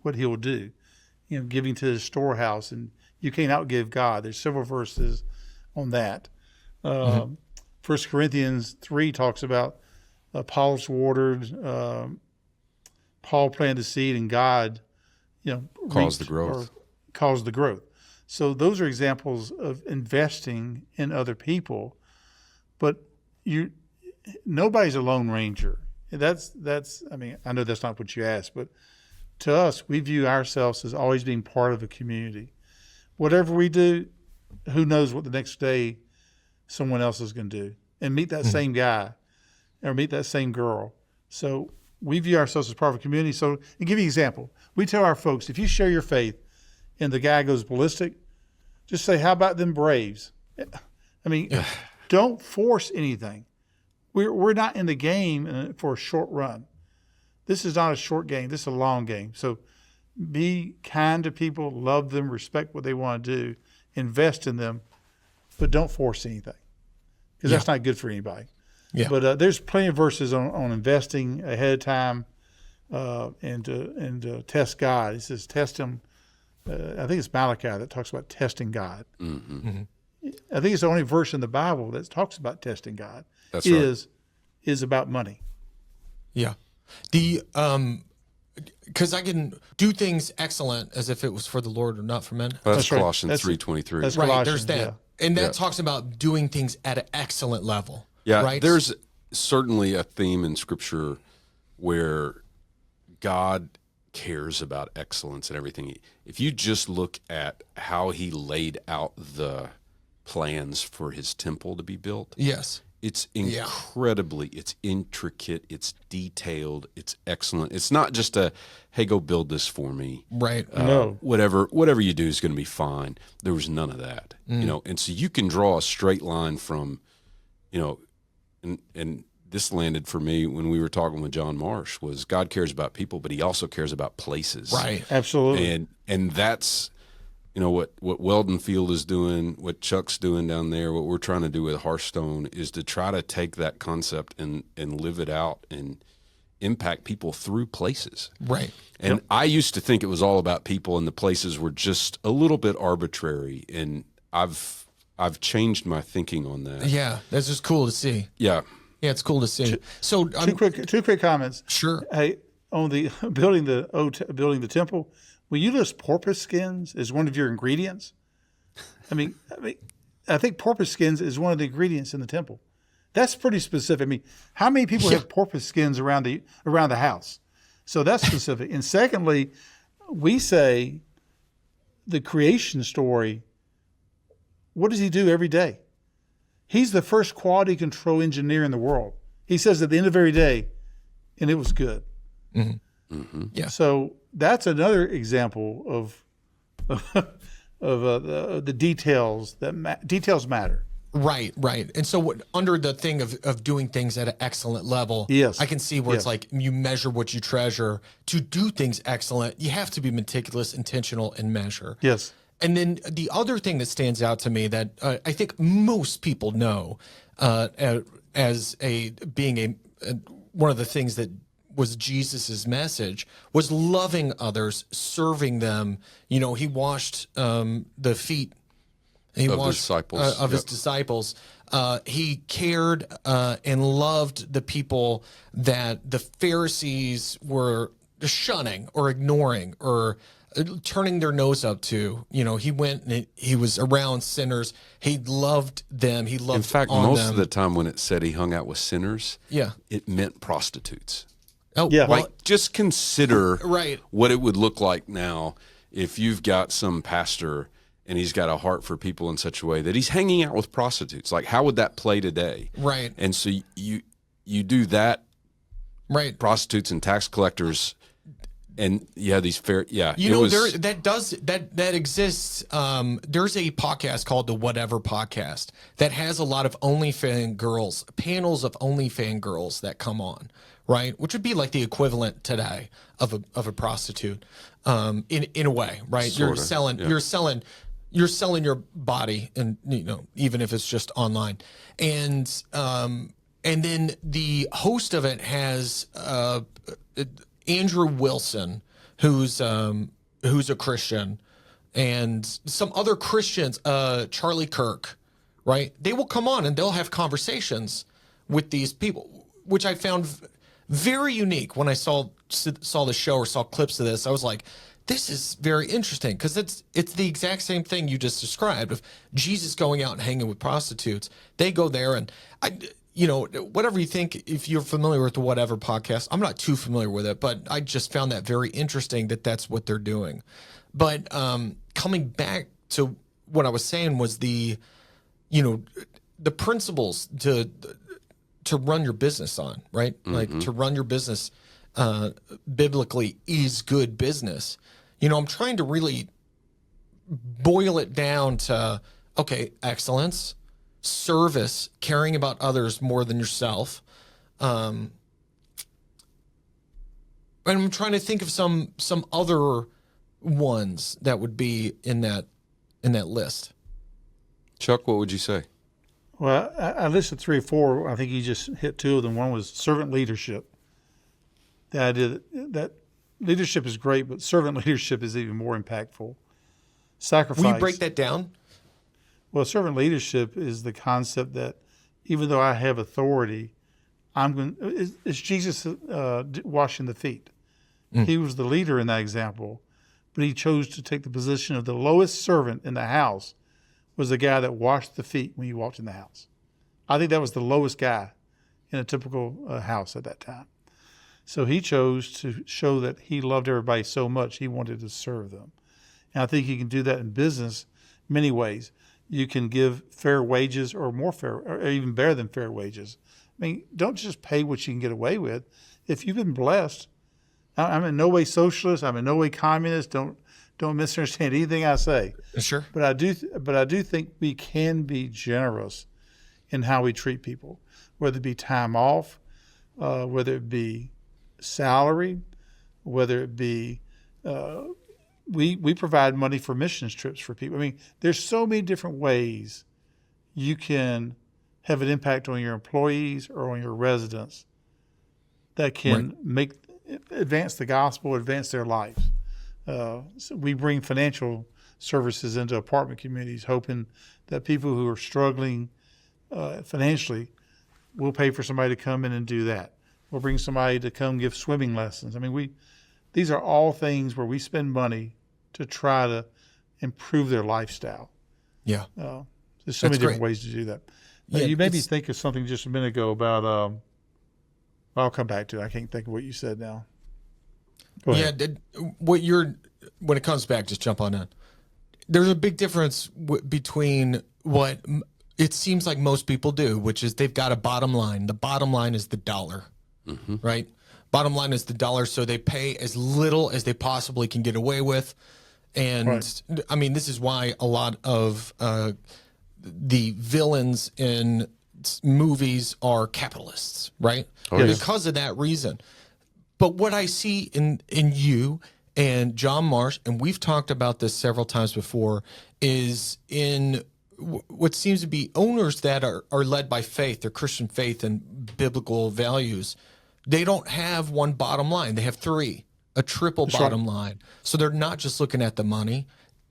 what He will do. Giving to His storehouse, and you can't outgive God. There's several verses on that. 1 Corinthians 3 talks about Apollos watered, Paul planted the seed, and God, caused the growth. So those are examples of investing in other people, but nobody's a lone ranger. That's. I mean, I know that's not what you asked, but to us, we view ourselves as always being part of a community. Whatever we do, who knows what the next day someone else is going to do, and meet that same guy or meet that same girl. So we view ourselves as part of a community. So, to give you an example, we tell our folks, if you share your faith and the guy goes ballistic, just say, "How about them Braves?" I mean, don't force anything. We're not in the game for a short run. This is not a short game. This is a long game. So be kind to people, love them, respect what they want to do, invest in them, but don't force anything because that's not good for anybody. Yeah. But there's plenty of verses on investing ahead of time and to test God. He says test Him. I think it's Malachi that talks about testing God. I think it's the only verse in the Bible that talks about testing God. That's is about money. Yeah. Because I can do things excellent as if it was for the Lord or not for men. That's Colossians 3:23. That's right. There's that. And that talks about doing things at an excellent level. Yeah. Right? There's certainly a theme in Scripture where God cares about excellence and everything. If you just look at how He laid out the plans for His temple to be built. Yes. It's incredibly, it's intricate, it's detailed, it's excellent. It's not just hey, go build this for me. Right. No. Whatever you do is going to be fine. There was none of that, and so you can draw a straight line from, and this landed for me when we were talking with John Marsh was God cares about people, but He also cares about places. Right. Absolutely. And that's, what Weldon Field is doing, what Chuck's doing down there, what we're trying to do with Hearthstone is to try to take that concept and live it out and impact people through places. Right. And I used to think it was all about people and the places were just a little bit arbitrary. And I've changed my thinking on that. Yeah. That's just cool to see. Yeah. Yeah, it's cool to see. So two quick comments. Sure. Hey, on the building the temple, will you list porpoise skins as one of your ingredients? I think porpoise skins is one of the ingredients in the temple. That's pretty specific. How many people have porpoise skins around the house? So that's specific. And secondly, we say the creation story, what does he do every day? He's the first quality control engineer in the world. He says at the end of every day, and it was good. Mm-hmm. Mm-hmm. Yeah. So that's another example of the details details matter. Right. And so under the thing of doing things at an excellent level, yes, I can see where it's like you measure what you treasure. To do things excellent, you have to be meticulous, intentional, and measure. Yes. And then the other thing that stands out to me that I think most people know as being one of the things that was Jesus's message was loving others, serving them. You know, he washed the feet of his disciples. He cared and loved the people that the Pharisees were shunning or ignoring or turning their nose up to. You know, he went and he was around sinners. He loved them. He loved. In fact, on most them. of the time when it said he hung out with sinners, yeah, it meant prostitutes. Oh, yeah. Well, Like, just consider right. what it would look like now if you've got some pastor and he's got a heart for people in such a way that he's hanging out with prostitutes. Like, how would that play today? Right. And so you do that, right? Prostitutes and tax collectors, and these fair, You know, that exists. There's a podcast called the Whatever Podcast that has a lot of OnlyFans girls, panels of OnlyFans girls that come on, right? Which would be like the equivalent today of a prostitute, in a way, right? Sorta, You're selling your body, and you know, even if it's just online, and then the host of it has Andrew Wilson, who's a Christian, and some other Christians, Charlie Kirk, right? They will come on and they'll have conversations with these people, which I found very unique. When I saw the show or saw clips of this, I was like, this is very interesting, because it's the exact same thing you just described of Jesus going out and hanging with prostitutes. They go there, and you know, whatever you think, if you're familiar with the Whatever Podcast, I'm not too familiar with it, but I just found that very interesting that that's what they're doing. But coming back to what I was saying was the principles to run your business on, right? Mm-hmm. Like, to run your business biblically is good business. You know, I'm trying to really boil it down to, okay, excellence, service, caring about others more than yourself. And I'm trying to think of some other ones that would be in that list. Chuck, what would you say? Well, I listed 3 or 4. I think you just hit 2 of them. One was servant leadership. The idea that leadership is great, but servant leadership is even more impactful. Sacrifice. Will you break that down? Well, servant leadership is the concept that even though I have authority, it's Jesus washing the feet. Mm. He was the leader in that example, but he chose to take the position of the lowest servant in the house, was the guy that washed the feet when you walked in the house. I think that was the lowest guy in a typical house at that time. So he chose to show that he loved everybody so much he wanted to serve them. And I think you can do that in business many ways. You can give fair wages, or more fair, or even better than fair wages. I mean, don't just pay what you can get away with. If you've been blessed, I'm in no way socialist. I'm in no way communist. Don't misunderstand anything I say. Sure. But I do think we can be generous in how we treat people, whether it be time off, whether it be salary, whether it be we provide money for missions trips for people. I mean, there's so many different ways you can have an impact on your employees or on your residents that can advance the gospel, advance their lives. So we bring financial services into apartment communities, hoping that people who are struggling financially will pay for somebody to come in and do that. We'll bring somebody to come give swimming lessons. I mean, these are all things where we spend money to try to improve their lifestyle. Yeah. There's so many different ways to do that. Yeah, you made me think of something just a minute ago about, I'll come back to it. I can't think of what you said now. Yeah, when it comes back, just jump on in. There's a big difference between what it seems like most people do, which is they've got a bottom line. The bottom line is the dollar, right? Bottom line is the dollar, so they pay as little as they possibly can get away with. And I mean, this is why a lot of the villains in movies are capitalists, right? Because of that reason. But what I see in you and John Marsh, and we've talked about this several times before, is in what seems to be owners that are led by faith, their Christian faith and biblical values. They don't have one bottom line. They have three, a triple bottom line. So they're not just looking at the money.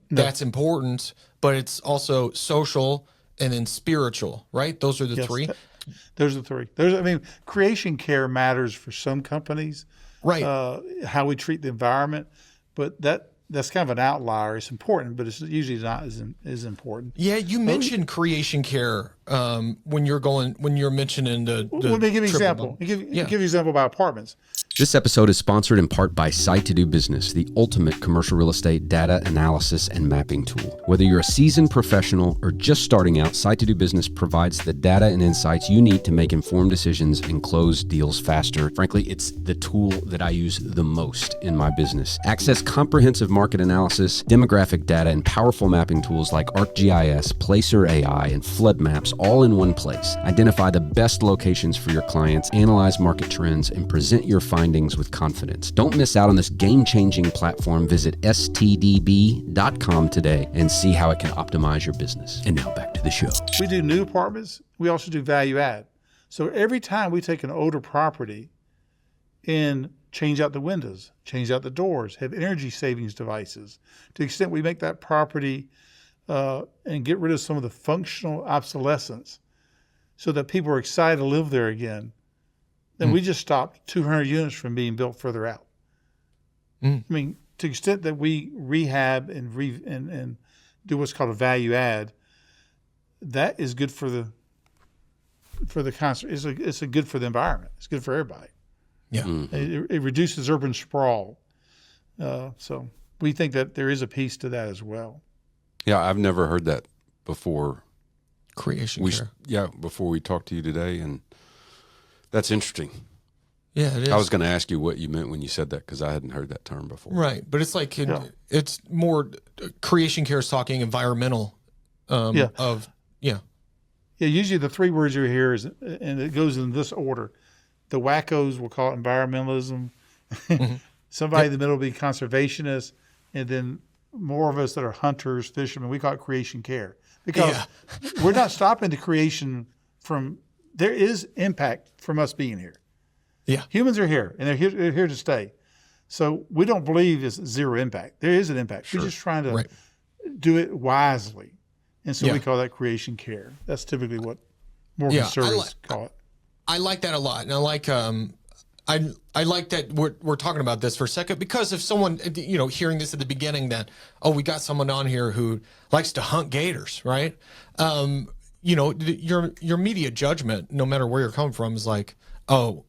No. That's important, but it's also social and then spiritual, right? Those are the three. Those are the three. I mean, creation care matters for some companies. Right. How we treat the environment, but that's kind of an outlier. It's important, but it's usually not as important. Yeah, you mentioned creation care when you're mentioning the let me give you an example. Give you an example about apartments. This episode is sponsored in part by Site to Do Business, the ultimate commercial real estate data analysis and mapping tool. Whether you're a seasoned professional or just starting out, Site to Do Business provides the data and insights you need to make informed decisions and close deals faster. Frankly, it's the tool that I use the most in my business. Access comprehensive market analysis, demographic data, and powerful mapping tools like ArcGIS, Placer AI, and flood maps all in one place. Identify the best locations for your clients, analyze market trends, and present your findings with confidence. Don't miss out on this game-changing platform. Visit STDB.com today and see how it can optimize your business. And now back to the show. We do new apartments. We also do value add. So every time we take an older property and change out the windows, change out the doors, have energy savings devices, to the extent we make that property and get rid of some of the functional obsolescence so that people are excited to live there again, then we just stopped 200 units from being built further out. I mean, to the extent that we rehab and do what's called a value add, that is good for the concert. It's good for the environment. It's good for everybody. Yeah, it reduces urban sprawl. So we think that there is a piece to that as well. Yeah, I've never heard that before. Creation care. Before we talked to you today, and that's interesting. Yeah, it is. I was going to ask you what you meant when you said that because I hadn't heard that term before. Right, but it's like it's more creation care is talking environmental. Usually the three words you hear is, and it goes in this order. The wackos will call it environmentalism. Somebody in the middle will be conservationists, and then more of us that are hunters, fishermen, we call it creation care. Because we're not stopping the creation from, there is impact from us being here. Yeah. Humans are here, and they're here to stay. So we don't believe it's zero impact. There is an impact. Sure. We're just trying to do it wisely. And so we call that creation care. That's typically what more conservatives call it. I like that a lot. And I like I like that we're talking about this for a second, because if someone, hearing this at the beginning that, we got someone on here who likes to hunt gators, right? Your immediate judgment, no matter where you're coming from, is like, or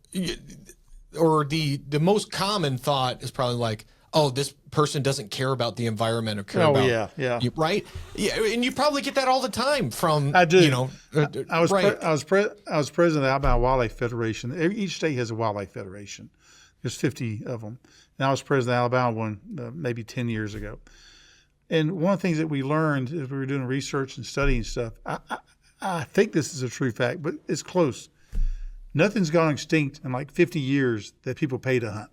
the most common thought is probably like, this person doesn't care about the environment or care about you, right? Yeah, and you probably get that all the time from I do. I was president of the Alabama Wildlife Federation. Each state has a wildlife federation. There's 50 of them. And I was president of the Alabama one maybe 10 years ago. And one of the things that we learned as we were doing research and studying stuff, I think this is a true fact, but it's close. Nothing's gone extinct in like 50 years that people pay to hunt.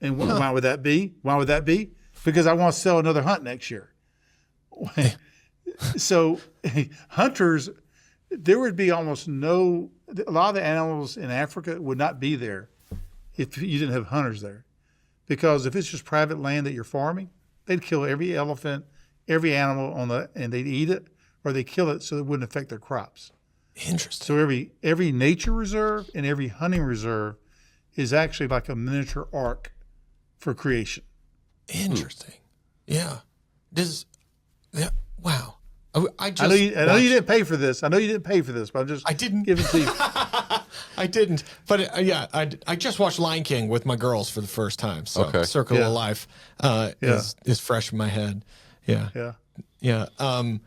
And why would that be? Why would that be? Because I want to sell another hunt next year. So hunters, there would be almost a lot of the animals in Africa would not be there if you didn't have hunters there. Because if it's just private land that you're farming, they'd kill every elephant, every animal and they'd eat it, or they kill it so it wouldn't affect their crops. Interesting. So every nature reserve and every hunting reserve is actually like a miniature ark for creation. Interesting. Yeah. Wow. I know you didn't pay for this. But I'm just I didn't give it to you. I didn't, but I just watched Lion King with my girls for the first time. So Okay. Circle of Life is fresh in my head. Yeah. I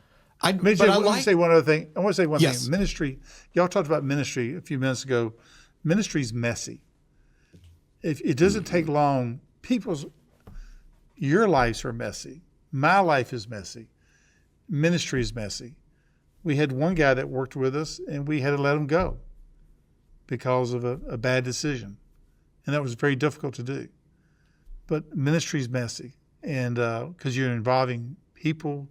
want to say one other thing. I want to say one Yes. thing. Ministry. Y'all talked about ministry a few minutes ago. Ministry's messy. If it doesn't take long, your lives are messy. My life is messy. Ministry is messy. We had one guy that worked with us, and we had to let him go because of a bad decision, and that was very difficult to do. But ministry is messy, and because you're involving people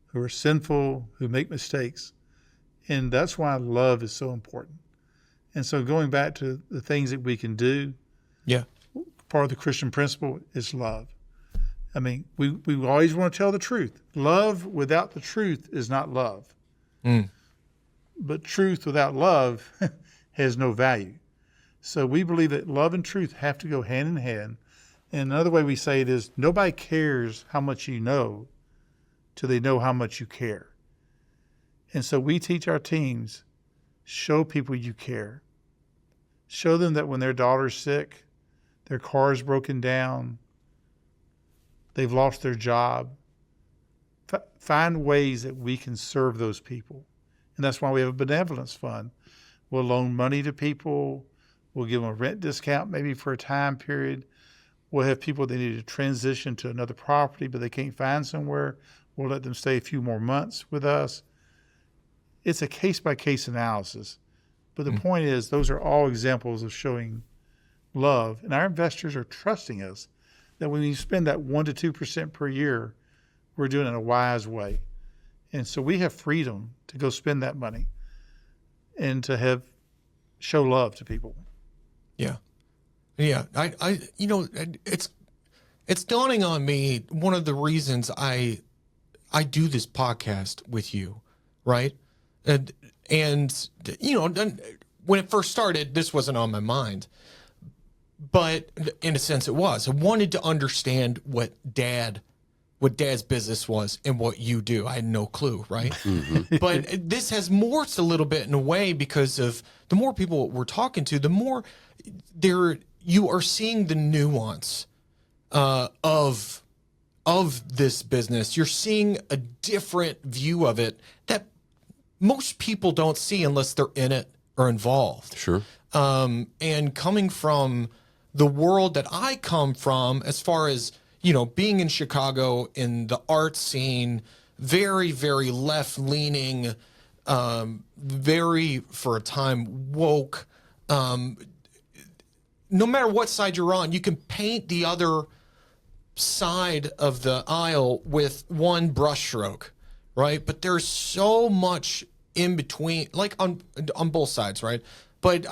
who are sinful, who make mistakes, and that's why love is so important. And so going back to the things that we can do, part of the Christian principle is love. I mean, we always want to tell the truth. Love without the truth is not love. But truth without love has no value. So we believe that love and truth have to go hand in hand. And another way we say it is nobody cares how much you know till they know how much you care. And so we teach our teams, show people you care. Show them that when their daughter's sick, their car is broken down, they've lost their job. Find ways that we can serve those people. And that's why we have a benevolence fund. We'll loan money to people. We'll give them a rent discount maybe for a time period. We'll have people that need to transition to another property, but they can't find somewhere. We'll let them stay a few more months with us. It's a case-by-case analysis. But the point is, those are all examples of showing love. And our investors are trusting us that when you spend that 1% to 2% per year, we're doing it in a wise way. And so we have freedom to go spend that money and to show love to people. Yeah. It's dawning on me, one of the reasons I do this podcast with you, right? And when it first started, this wasn't on my mind, but in a sense it was. I wanted to understand what Dad's business was and what you do. I had no clue, right? But this has morphed a little bit in a way because of the more people we're talking to, the more you are seeing the nuance of this business. You're seeing a different view of it that most people don't see unless they're in it or involved. Sure. And coming from the world that I come from, as far as, being in Chicago in the art scene, very, very left-leaning, very, for a time, woke. No matter what side you're on, you can paint the other side of the aisle with one brushstroke, right? But there's so much in between, like on both sides, right? But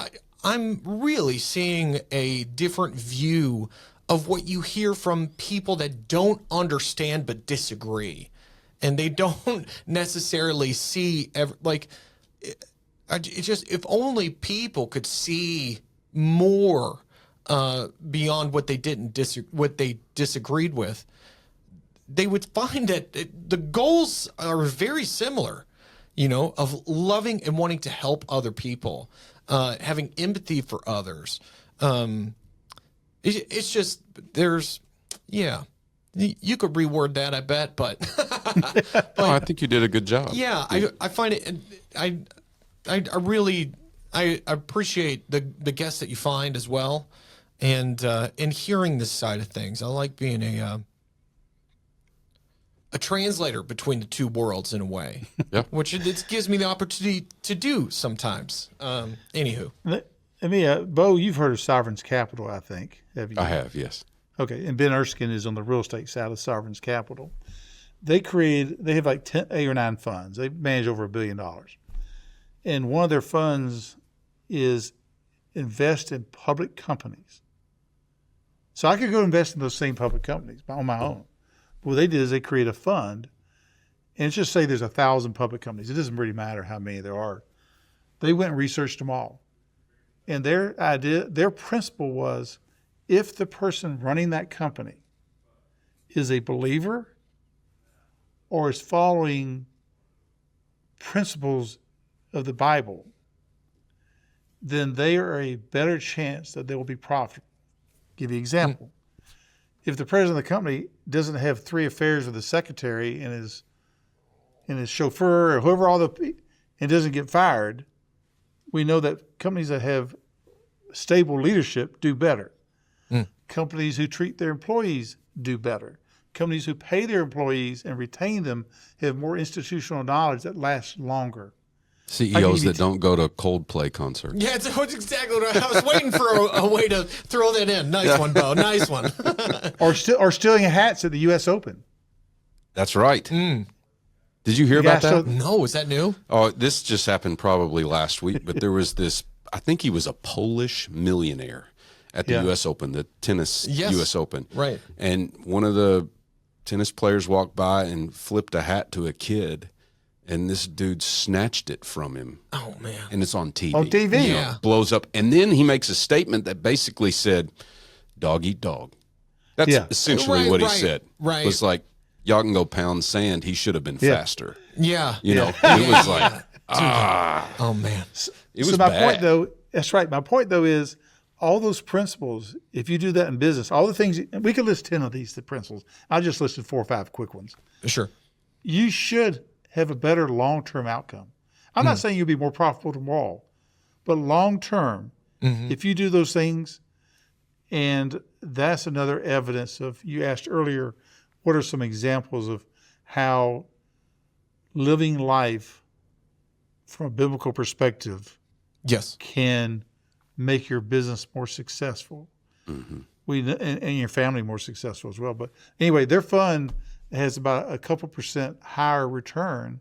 I'm really seeing a different view of what you hear from people that don't understand but disagree. And they don't necessarily see, if only people could see more beyond what they disagreed with, they would find that the goals are very similar, of loving and wanting to help other people, having empathy for others. It's just, you could reword that, I bet, but I think you did a good job. Yeah, I find it, I really appreciate the guests that you find as well, and hearing this side of things. I like being a translator between the two worlds in a way, which it gives me the opportunity to do sometimes. Anywho. Bo, you've heard of Sovereign's Capital, I think. Have you? I have, yes. Okay, and Ben Erskine is on the real estate side of Sovereign's Capital. They have like 8 or 9 funds. They manage over $1 billion. And one of their funds is invest in public companies. So I could go invest in those same public companies on my own. But what they did is they create a fund, and let's just say there's 1,000 public companies. It doesn't really matter how many there are. They went and researched them all. And their principle was, if the person running that company is a believer or is following principles of the Bible, then they are a better chance that they will be profitable. Give you an example. If the president of the company doesn't have 3 affairs with the secretary and his chauffeur or whoever and doesn't get fired, we know that companies that have stable leadership do better. Companies who treat their employees do better. Companies who pay their employees and retain them have more institutional knowledge that lasts longer. CEOs that don't go to Coldplay concerts. Yeah, that's exactly what I was waiting for a way to throw that in. Nice one, Bo. Nice one. or stealing hats at the U.S. Open. That's right. Did you hear about that? No, is that new? Oh, this just happened probably last week, but there was this, I think he was a Polish millionaire at the U.S. Open, the tennis U.S. Open. Right. And one of the tennis players walked by and flipped a hat to a kid, and this dude snatched it from him. Oh, man. And it's on TV. On TV. Yeah. Blows up. And then he makes a statement that basically said, dog eat dog. That's essentially what he said. Right. It was like, y'all can go pound sand. He should have been faster. Yeah. You know, it was like, Oh, man. it was So my bad. point, though, that's right. My point, though, is all those principles, if you do that in business, all the things, we could list 10 of these, the principles. I just listed 4 or 5 quick ones. Sure. You should have a better long-term outcome. I'm not saying you'll be more profitable tomorrow, but long-term, if you do those things, and that's another evidence of, you asked earlier, what are some examples of how living life from a biblical perspective Yes. can make your business more successful, and your family more successful as well. But anyway, their fund has about a couple % higher return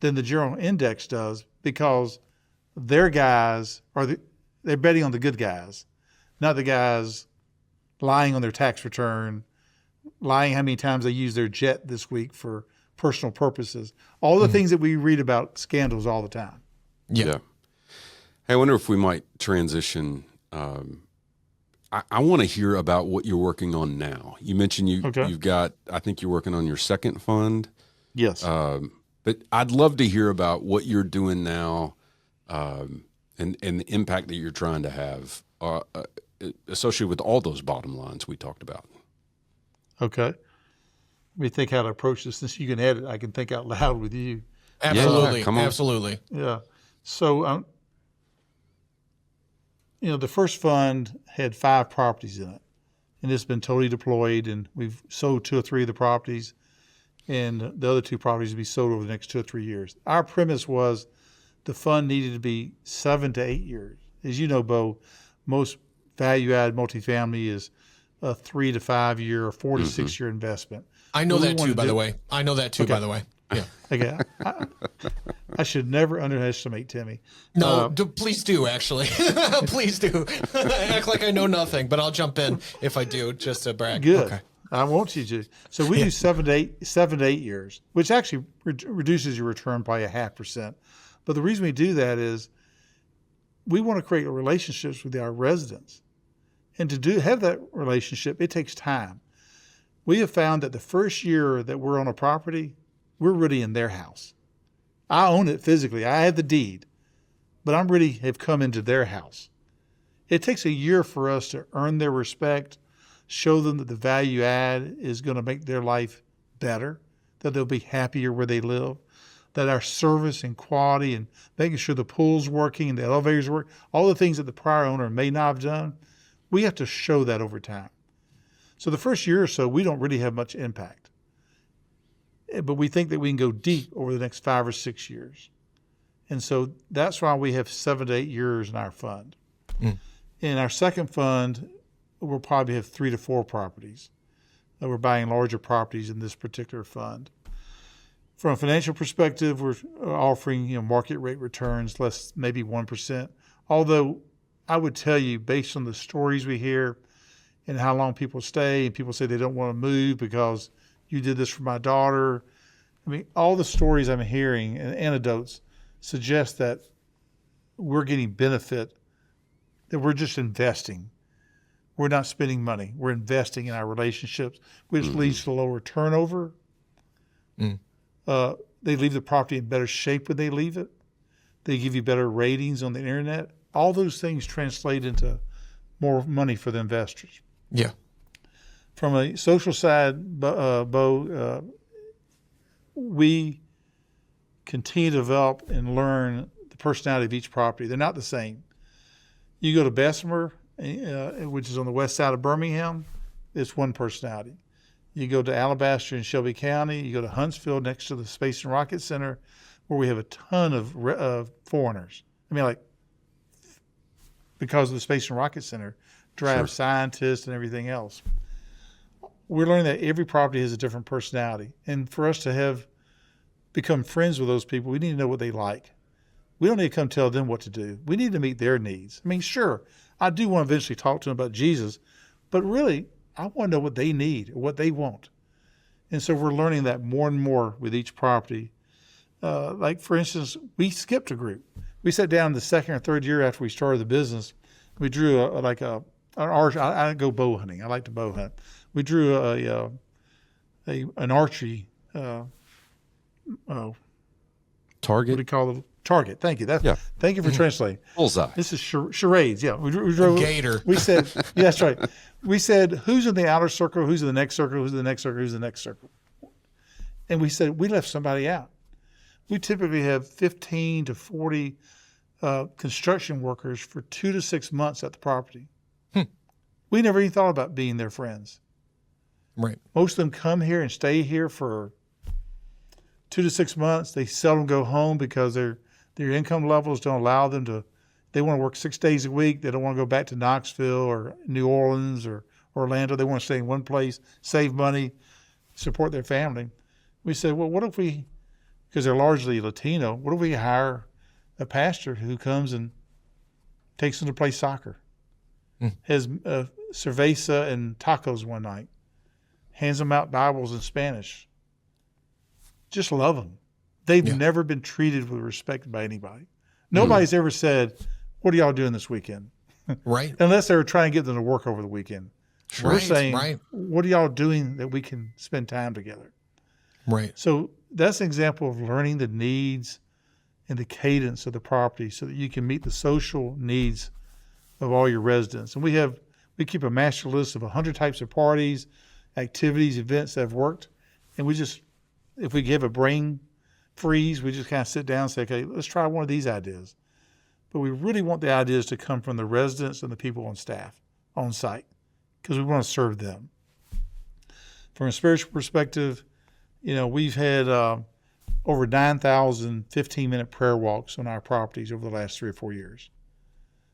than the general index does because their guys they're betting on the good guys, not the guys lying on their tax return, lying how many times they use their jet this week for personal purposes. All the things that we read about scandals all the time. Yeah. Hey, I wonder if we might transition. I want to hear about what you're working on now. You mentioned you've got, I think you're working on your second fund. Yes. But I'd love to hear about what you're doing now and the impact that you're trying to have associated with all those bottom lines we talked about. Okay. Let me think how to approach this. Since you can edit, I can think out loud with you. Absolutely. Yeah, come on. Absolutely. Yeah. So, the first fund had 5 properties in it, and it's been totally deployed, and we've sold 2 or 3 of the properties, and the other 2 properties will be sold over the next 2 or 3 years. Our premise was the fund needed to be 7 to 8 years. As you know, Bo, most value-add multifamily is a 3 to 5 year or 4 to 6 year investment. I know that too, by the way. I know that too, by the way. Yeah. Okay. I should never underestimate Timmy. No, please do, actually. Please do. Act like I know nothing, but I'll jump in if I do, just to brag. Good. Okay. I want you to. So we do 7 to 8 years, which actually reduces your return by 0.5%. But the reason we do that is we want to create relationships with our residents. And to have that relationship, it takes time. We have found that the first year that we're on a property, we're really in their house. I own it physically. I have the deed, but I'm really have come into their house. It takes a year for us to earn their respect, show them that the value add is going to make their life better, that they'll be happier where they live, that our service and quality and making sure the pool's working and the elevators work, all the things that the prior owner may not have done, we have to show that over time. So the first year or so, we don't really have much impact. But we think that we can go deep over the next 5 or 6 years. And so that's why we have 7 to 8 years in our fund. In our second fund, we'll probably have 3 to 4 properties. We're buying larger properties in this particular fund. From a financial perspective, we're offering market rate returns, less maybe 1%. Although I would tell you, based on the stories we hear and how long people stay, and people say they don't want to move because you did this for my daughter. I mean, all the stories I'm hearing and anecdotes suggest that we're getting benefit, that we're just investing. We're not spending money. We're investing in our relationships, which leads to lower turnover. They leave the property in better shape when they leave it. They give you better ratings on the internet. All those things translate into more money for the investors. Yeah. From a social side, Bo, we continue to develop and learn the personality of each property. They're not the same. You go to Bessemer, which is on the west side of Birmingham, it's one personality. You go to Alabaster in Shelby County, you go to Huntsville next to the Space and Rocket Center, where we have a ton of foreigners. I mean, like, because of the Space and Rocket Center, drive scientists and everything else. We're learning that every property has a different personality. And for us to become friends with those people, we need to know what they like. We don't need to come tell them what to do. We need to meet their needs. I mean, sure, I do want to eventually talk to them about Jesus, but really, I want to know what they need or what they want. And so we're learning that more and more with each property. Like, for instance, we skipped a group. We sat down the second or third year after we started the business. We drew an arch. I go bow hunting. I like to bow hunt. We drew an archery target. What do you call it? Target. Thank you. Thank you for translating. Bullseye. This is charades. Yeah, we drew Gator. We said, yeah, that's right. We said, who's in the outer circle? Who's in the next circle? Who's in the next circle? Who's in the next circle? And we said we left somebody out. We typically have 15 to 40 construction workers for 2 to 6 months at the property. We never even thought about being their friends. Right. Most of them come here and stay here for 2 to 6 months. They seldom go home because their income levels don't allow them to. They want to work 6 days a week. They don't want to go back to Knoxville or New Orleans or Orlando. They want to stay in one place, save money, support their family. We said, well, what if we, because they're largely Latino, what if we hire a pastor who comes and takes them to play soccer, has cerveza and tacos one night, hands them out Bibles in Spanish. Just love them. They've never been treated with respect by anybody. Nobody's ever said, what are y'all doing this weekend? Right. Unless they were trying to get them to work over the weekend. Right, We're saying, right. what are y'all doing that we can spend time together? Right. So that's an example of learning the needs and the cadence of the property so that you can meet the social needs of all your residents. And we keep a master list of 100 types of parties, activities, events that have worked. And if we give a brain freeze, we just kind of sit down and say, okay, let's try one of these ideas. But we really want the ideas to come from the residents and the people on staff, on site, because we want to serve them. From a spiritual perspective, we've had over 9,000 15-minute prayer walks on our properties over the last 3 or 4 years.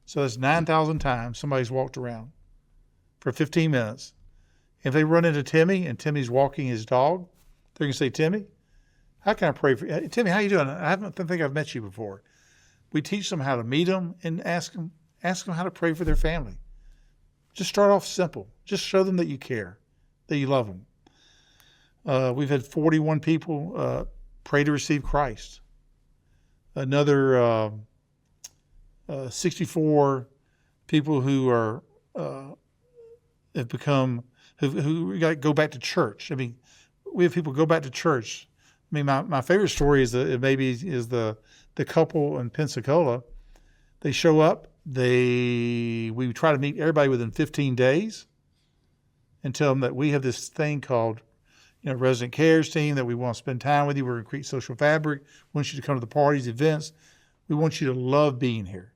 So that's 9,000 times somebody's walked around for 15 minutes. If they run into Timmy and Timmy's walking his dog, they're going to say, Timmy, how can I pray for you? Timmy, how you doing? I don't think I've met you before. We teach them how to meet them and ask them how to pray for their family. Just start off simple. Just show them that you care, that you love them. We've had 41 people pray to receive Christ. Another 64 people who are have become who go back to church. I mean, we have people go back to church. I mean, my favorite story is the couple in Pensacola. They show up. We try to meet everybody within 15 days and tell them that we have this thing called, resident cares team, that we want to spend time with you. We're going to create social fabric. We want you to come to the parties, events. We want you to love being here.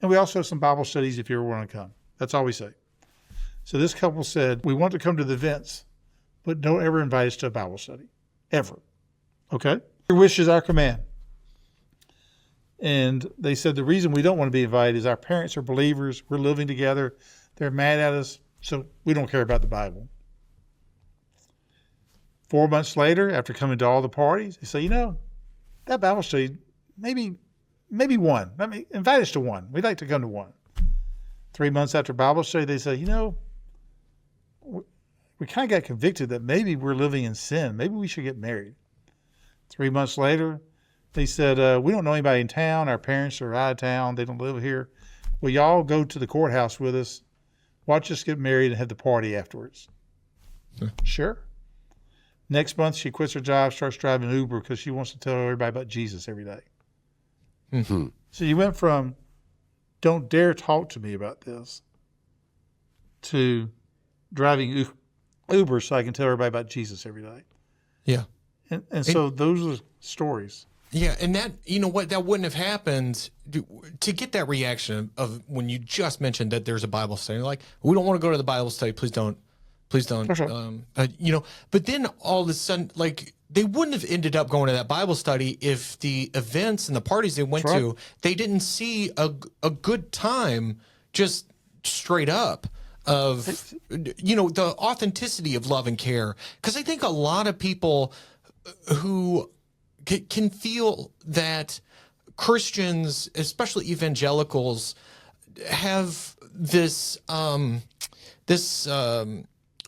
And we also have some Bible studies if you ever want to come. That's all we say. So this couple said, we want to come to the events, but don't ever invite us to a Bible study, ever. Okay? Your wish is our command. And they said the reason we don't want to be invited is our parents are believers. We're living together. They're mad at us, so we don't care about the Bible. 4 months later, after coming to all the parties, they say, that Bible study, maybe one. Invite us to one. We'd like to come to one. 3 months after Bible study, they say, we kind of got convicted that maybe we're living in sin. Maybe we should get married. 3 months later, they said, we don't know anybody in town. Our parents are out of town. They don't live here. Will y'all go to the courthouse with us? Watch us get married and have the party afterwards. Sure. Next month, she quits her job, starts driving Uber because she wants to tell everybody about Jesus every day. Mm-hmm. So you went from don't dare talk to me about this to driving Uber so I can tell everybody about Jesus every day. Yeah. And so those are stories. Yeah, and that, you know what, that wouldn't have happened to get that reaction of when you just mentioned that there's a Bible study. Like, we don't want to go to the Bible study. Please don't. That's right. You know, but then all of a sudden, like, they wouldn't have ended up going to that Bible study if the events and the parties they went to, they didn't see a good time just straight up of, you know, the authenticity of love and care. Because I think a lot of people who can feel that Christians, especially evangelicals, have this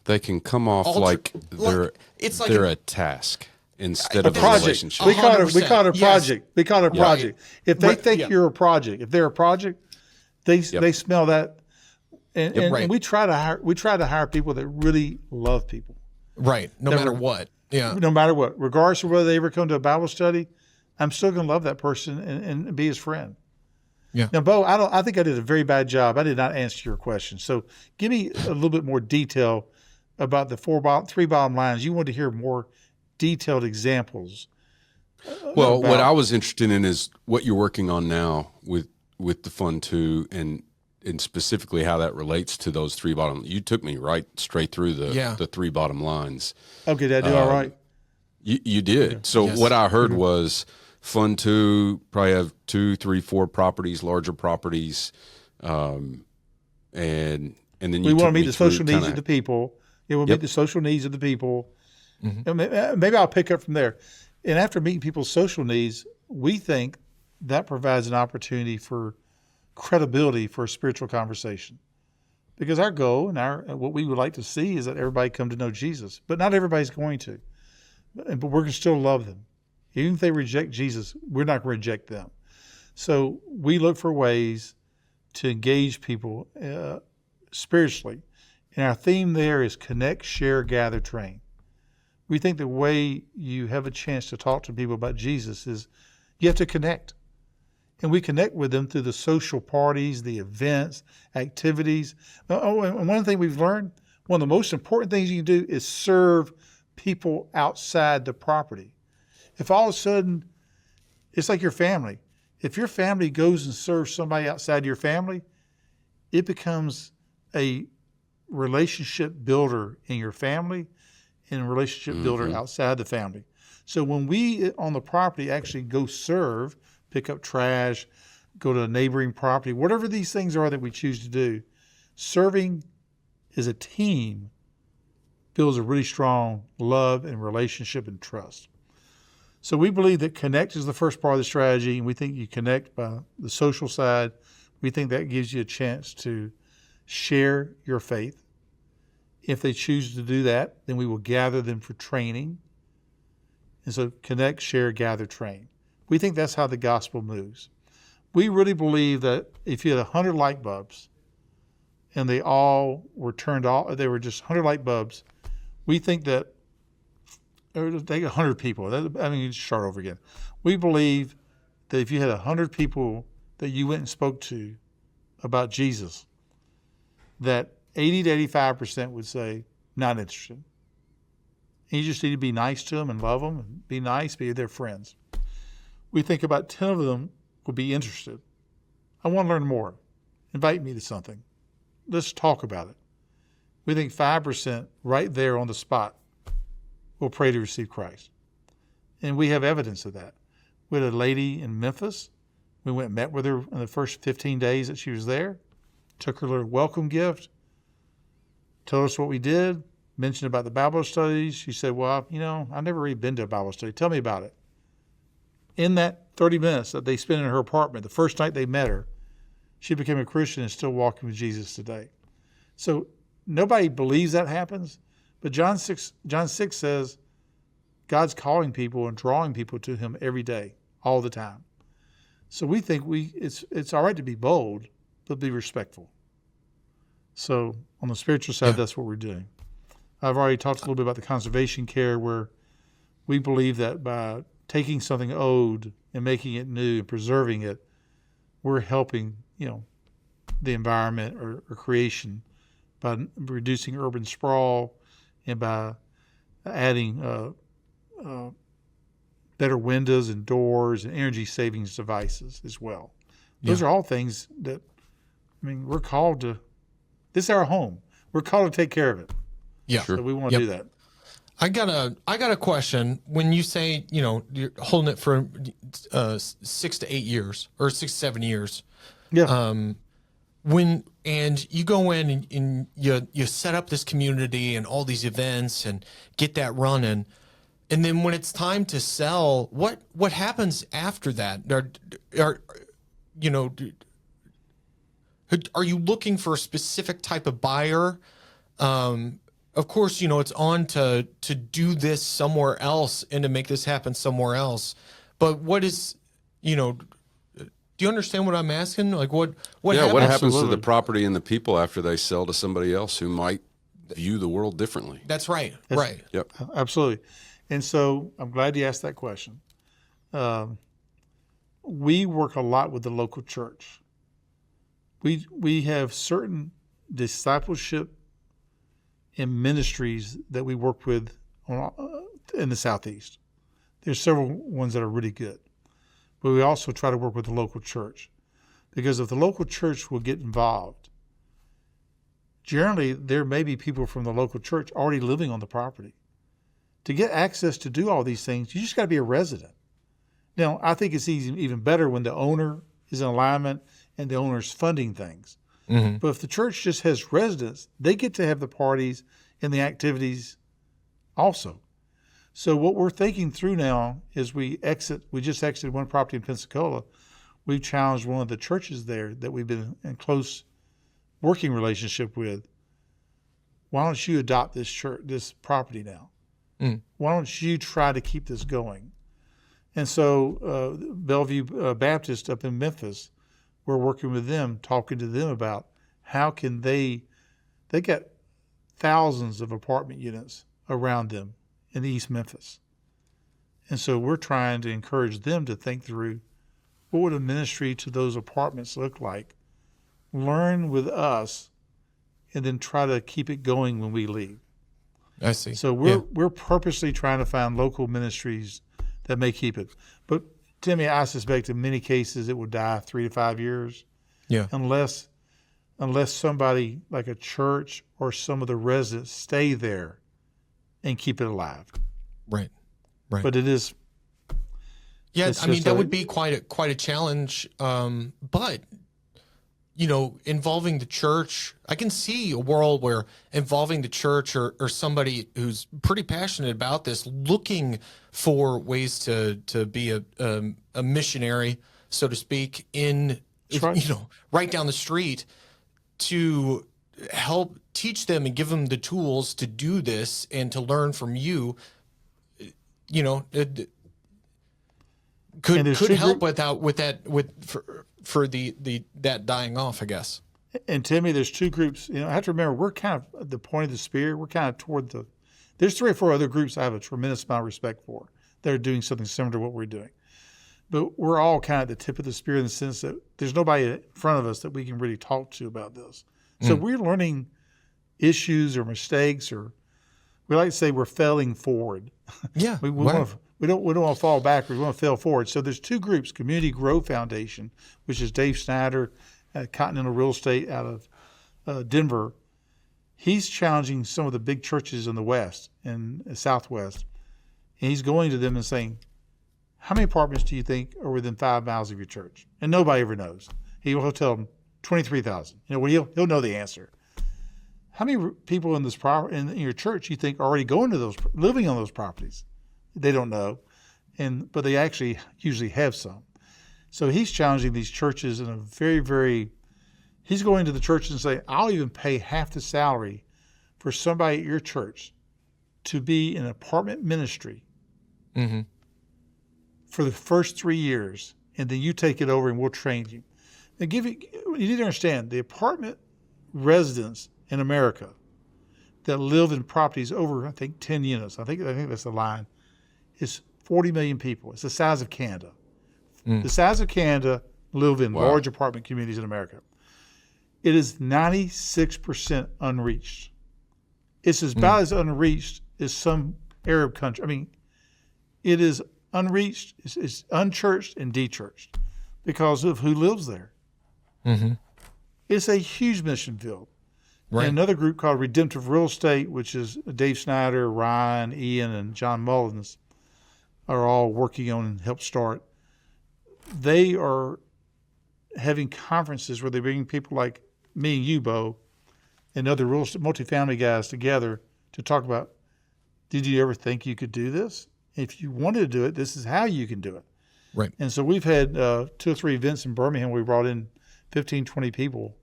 they can come off like they're a task instead of a relationship. We call it a project. We call it a project. Right. If they think you're a project, if they're a project, they smell that. And we try to hire people that really love people. Right. No matter what. Yeah. No matter what, regardless of whether they ever come to a Bible study, I'm still going to love that person and be his friend. Yeah. Now, Bo, I think I did a very bad job. I did not answer your question. So give me a little bit more detail about the three bottom lines. You want to hear more detailed examples. Well, what I was interested in is what you're working on now with the Fund 2 and specifically how that relates to those three bottom. You took me right straight through the three bottom lines. Okay, did I do all right? You did. Okay. So what I heard was Fund 2 probably have 2, 3, 4 properties, larger properties, and then we want to meet the social needs of the people. It will meet the social needs of the people. Mm-hmm. And maybe I'll pick up from there. And after meeting people's social needs, we think that provides an opportunity for credibility for a spiritual conversation. Because our goal and what we would like to see is that everybody come to know Jesus. But not everybody's going to. But we're going to still love them. Even if they reject Jesus, we're not going to reject them. So we look for ways to engage people spiritually. And our theme there is connect, share, gather, train. We think the way you have a chance to talk to people about Jesus is you have to connect. And we connect with them through the social parties, the events, activities. And one thing we've learned, one of the most important things you can do is serve people outside the property. If all of a sudden, it's like your family. If your family goes and serves somebody outside your family, it becomes a relationship builder in your family and a relationship builder outside the family. So when we on the property actually go serve, pick up trash, go to a neighboring property, whatever these things are that we choose to do, serving as a team builds a really strong love and relationship and trust. So we believe that connect is the first part of the strategy, and we think you connect by the social side. We think that gives you a chance to share your faith. If they choose to do that, then we will gather them for training. And so connect, share, gather, train. We think that's how the gospel moves. We really believe that if you had 100 light bulbs and they all were turned off, they were just 100 light bulbs, we think that, or take 100 people. I mean, you start over again. We believe that if you had 100 people that you went and spoke to about Jesus, that 80 to 85% would say, not interested. And you just need to be nice to them and love them and be nice, be their friends. We think about 10 of them will be interested. I want to learn more. Invite me to something. Let's talk about it. We think 5% right there on the spot will pray to receive Christ. And we have evidence of that. We had a lady in Memphis. We went and met with her in the first 15 days that she was there, took her little welcome gift, told us what we did, mentioned about the Bible studies. She said, well, I've never really been to a Bible study. Tell me about it. In that 30 minutes that they spent in her apartment, the first night they met her, she became a Christian and is still walking with Jesus today. So nobody believes that happens, but John 6 says God's calling people and drawing people to him every day, all the time. So we think it's all right to be bold, but be respectful. So on the spiritual side, that's what we're doing. I've already talked a little bit about the conservation care where we believe that by taking something old and making it new and preserving it, we're helping, the environment or creation by reducing urban sprawl and by adding better windows and doors and energy savings devices as well. Those are all things that, we're called to, this is our home. We're called to take care of it. Yeah. So we want to do that. I got a question. When you say, you're holding it for 6 to 8 years or 6 to 7 years. Yeah. And you go in and you set up this community and all these events and get that running. And then when it's time to sell, what happens after that? Are you looking for a specific type of buyer? Of course, it's on to do this somewhere else and to make this happen somewhere else. But what is, do you understand what I'm asking? Like what happens? What happens to the property and the people after they sell to somebody else who might view the world differently? That's right. Right. Yep. Absolutely. And so I'm glad you asked that question. We work a lot with the local church. We have certain discipleship and ministries that we work with in the Southeast. There's several ones that are really good. But we also try to work with the local church, because if the local church will get involved, generally there may be people from the local church already living on the property. To get access to do all these things, you just got to be a resident. Now, I think it's even better when the owner is in alignment and the owner's funding things. Mm-hmm. But if the church just has residents, they get to have the parties and the activities also. So what we're thinking through now is we just exited one property in Pensacola. We've challenged one of the churches there that we've been in close working relationship with. Why don't you adopt this property now? Why don't you try to keep this going? And so Bellevue Baptist up in Memphis, we're working with them, talking to them about how can they got thousands of apartment units around them in East Memphis. And so we're trying to encourage them to think through, what would a ministry to those apartments look like? Learn with us and then try to keep it going when we leave. I see. So we're purposely trying to find local ministries that may keep it. But Timmy, I suspect in many cases it will die 3 to 5 years. Yeah. Unless somebody like a church or some of the residents stay there and keep it alive. Right. But it is. Yeah, that would be quite a challenge. But involving the church, I can see a world where involving the church or somebody who's pretty passionate about this, looking for ways to be a missionary, so to speak, right down the street, to help teach them and give them the tools to do this and to learn from you. Could help for that dying off, I guess. And Timmy, there's two groups. I have to remember, we're kind of at the point of the spear. We're kind of toward there's 3 or 4 other groups I have a tremendous amount of respect for that are doing something similar to what we're doing. But we're all kind of at the tip of the spear in the sense that there's nobody in front of us that we can really talk to about this. So we're learning issues or mistakes, or we like to say we're failing forward. Yeah. we don't want to fall backwards. We want to fail forward. So there's 2 groups: Community Growth Foundation, which is Dave Snyder at Continental Real Estate out of Denver. He's challenging some of the big churches in the West and Southwest, and he's going to them and saying, "How many apartments do you think are within 5 miles of your church?" And nobody ever knows. He'll tell them 23,000. He'll know the answer. How many people in in your church you think are already living on those properties? They don't know, but they actually usually have some. So he's challenging these churches in a very, very. He's going to the church and say, "I'll even pay half the salary for somebody at your church to be in apartment ministry for the first 3 years, and then you take it over and we'll train you." Now, you need to understand, the apartment residents in America that live in properties over, I think, 10 units. I think that's the line. is 40 million people. It's the size of Canada. The size of Canada live in large apartment communities in America. It is 96% unreached. It's about as unreached as some Arab country. I mean, it is unreached, it's unchurched and dechurched because of who lives there. Mm-hmm. It's a huge mission field. Right. And another group called Redemptive Real Estate, which is Dave Snyder, Ryan, Ian, and John Mullins are all working on and help start. They are having conferences where they bring people like me and you, Bo, and other real estate multifamily guys together to talk about, did you ever think you could do this? If you wanted to do it, this is how you can do it. Right. And so we've had 2 or 3 events in Birmingham where we brought in 15, 20 people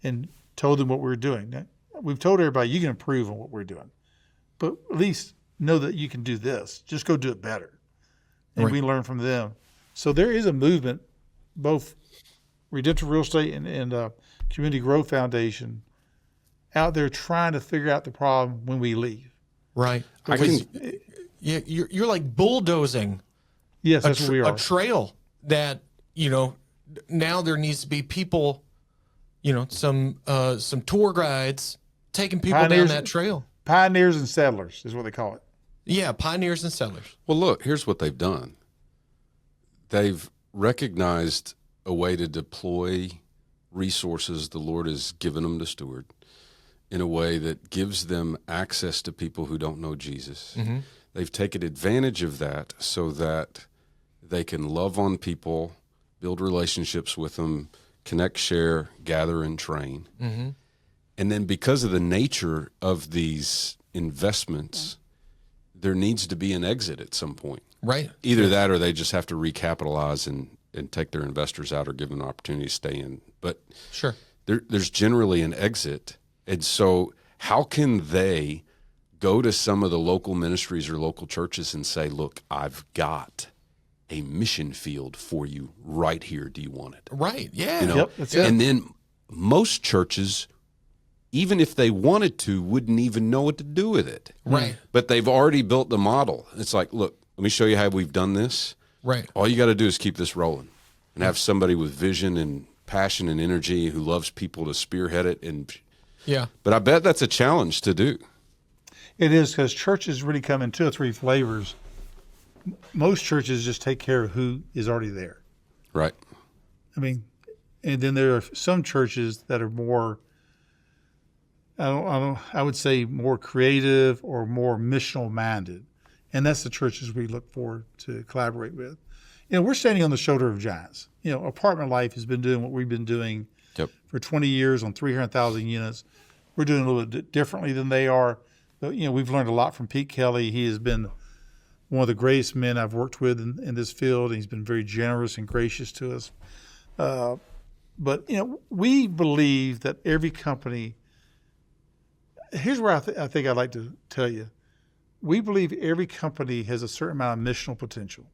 and told them what we were doing. Now, we've told everybody you can improve on what we're doing, but at least know that you can do this. Just go do it better. And we learn from them. So there is a movement, both Redemptive Real Estate and Community Growth Foundation out there trying to figure out the problem when we leave. Right. You're like bulldozing. Yes, that's what we are. A trail that, now there needs to be people, some tour guides taking people down that trail. Pioneers and settlers is what they call it. Yeah, pioneers and settlers. Well, look, here's what they've done. They've recognized a way to deploy resources the Lord has given them to steward in a way that gives them access to people who don't know Jesus. Mm-hmm. They've taken advantage of that so that they can love on people, build relationships with them, connect, share, gather, and train. Mm-hmm. And then because of the nature of these investments, there needs to be an exit at some point. Right. Either that or they just have to recapitalize and take their investors out or give them an opportunity to stay in. But sure, there's generally an exit. And so how can they go to some of the local ministries or local churches and say, look, I've got a mission field for you right here. Do you want it? Right. Yeah. Yep, that's it. And then most churches, even if they wanted to, wouldn't even know what to do with it. Right. But they've already built the model. It's like, look, let me show you how we've done this. Right. All you got to do is keep this rolling and have somebody with vision and passion and energy who loves people to spearhead it. But I bet that's a challenge to do. It is, because churches really come in 2 or 3 flavors. Most churches just take care of who is already there. Right. I mean, and then there are some churches that are more, I would say more creative or more missional minded. And that's the churches we look forward to collaborate with. We're standing on the shoulder of giants. Apartment Life has been doing what we've been doing for 20 years on 300,000 units. We're doing a little bit differently than they are. But, we've learned a lot from Pete Kelly. He has been one of the greatest men I've worked with in this field. And he's been very generous and gracious to us. But we believe that every company, here's where I think I'd like to tell you. We believe every company has a certain amount of missional potential.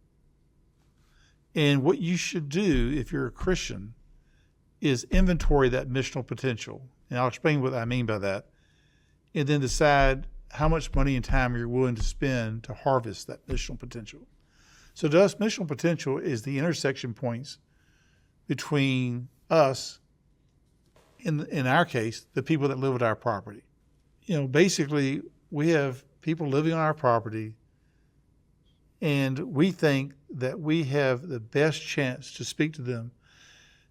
And what you should do if you're a Christian is inventory that missional potential. And I'll explain what I mean by that. And then decide how much money and time you're willing to spend to harvest that missional potential. So to us, missional potential is the intersection points between us, in our case, the people that live at our property. Basically, we have people living on our property, and we think that we have the best chance to speak to them.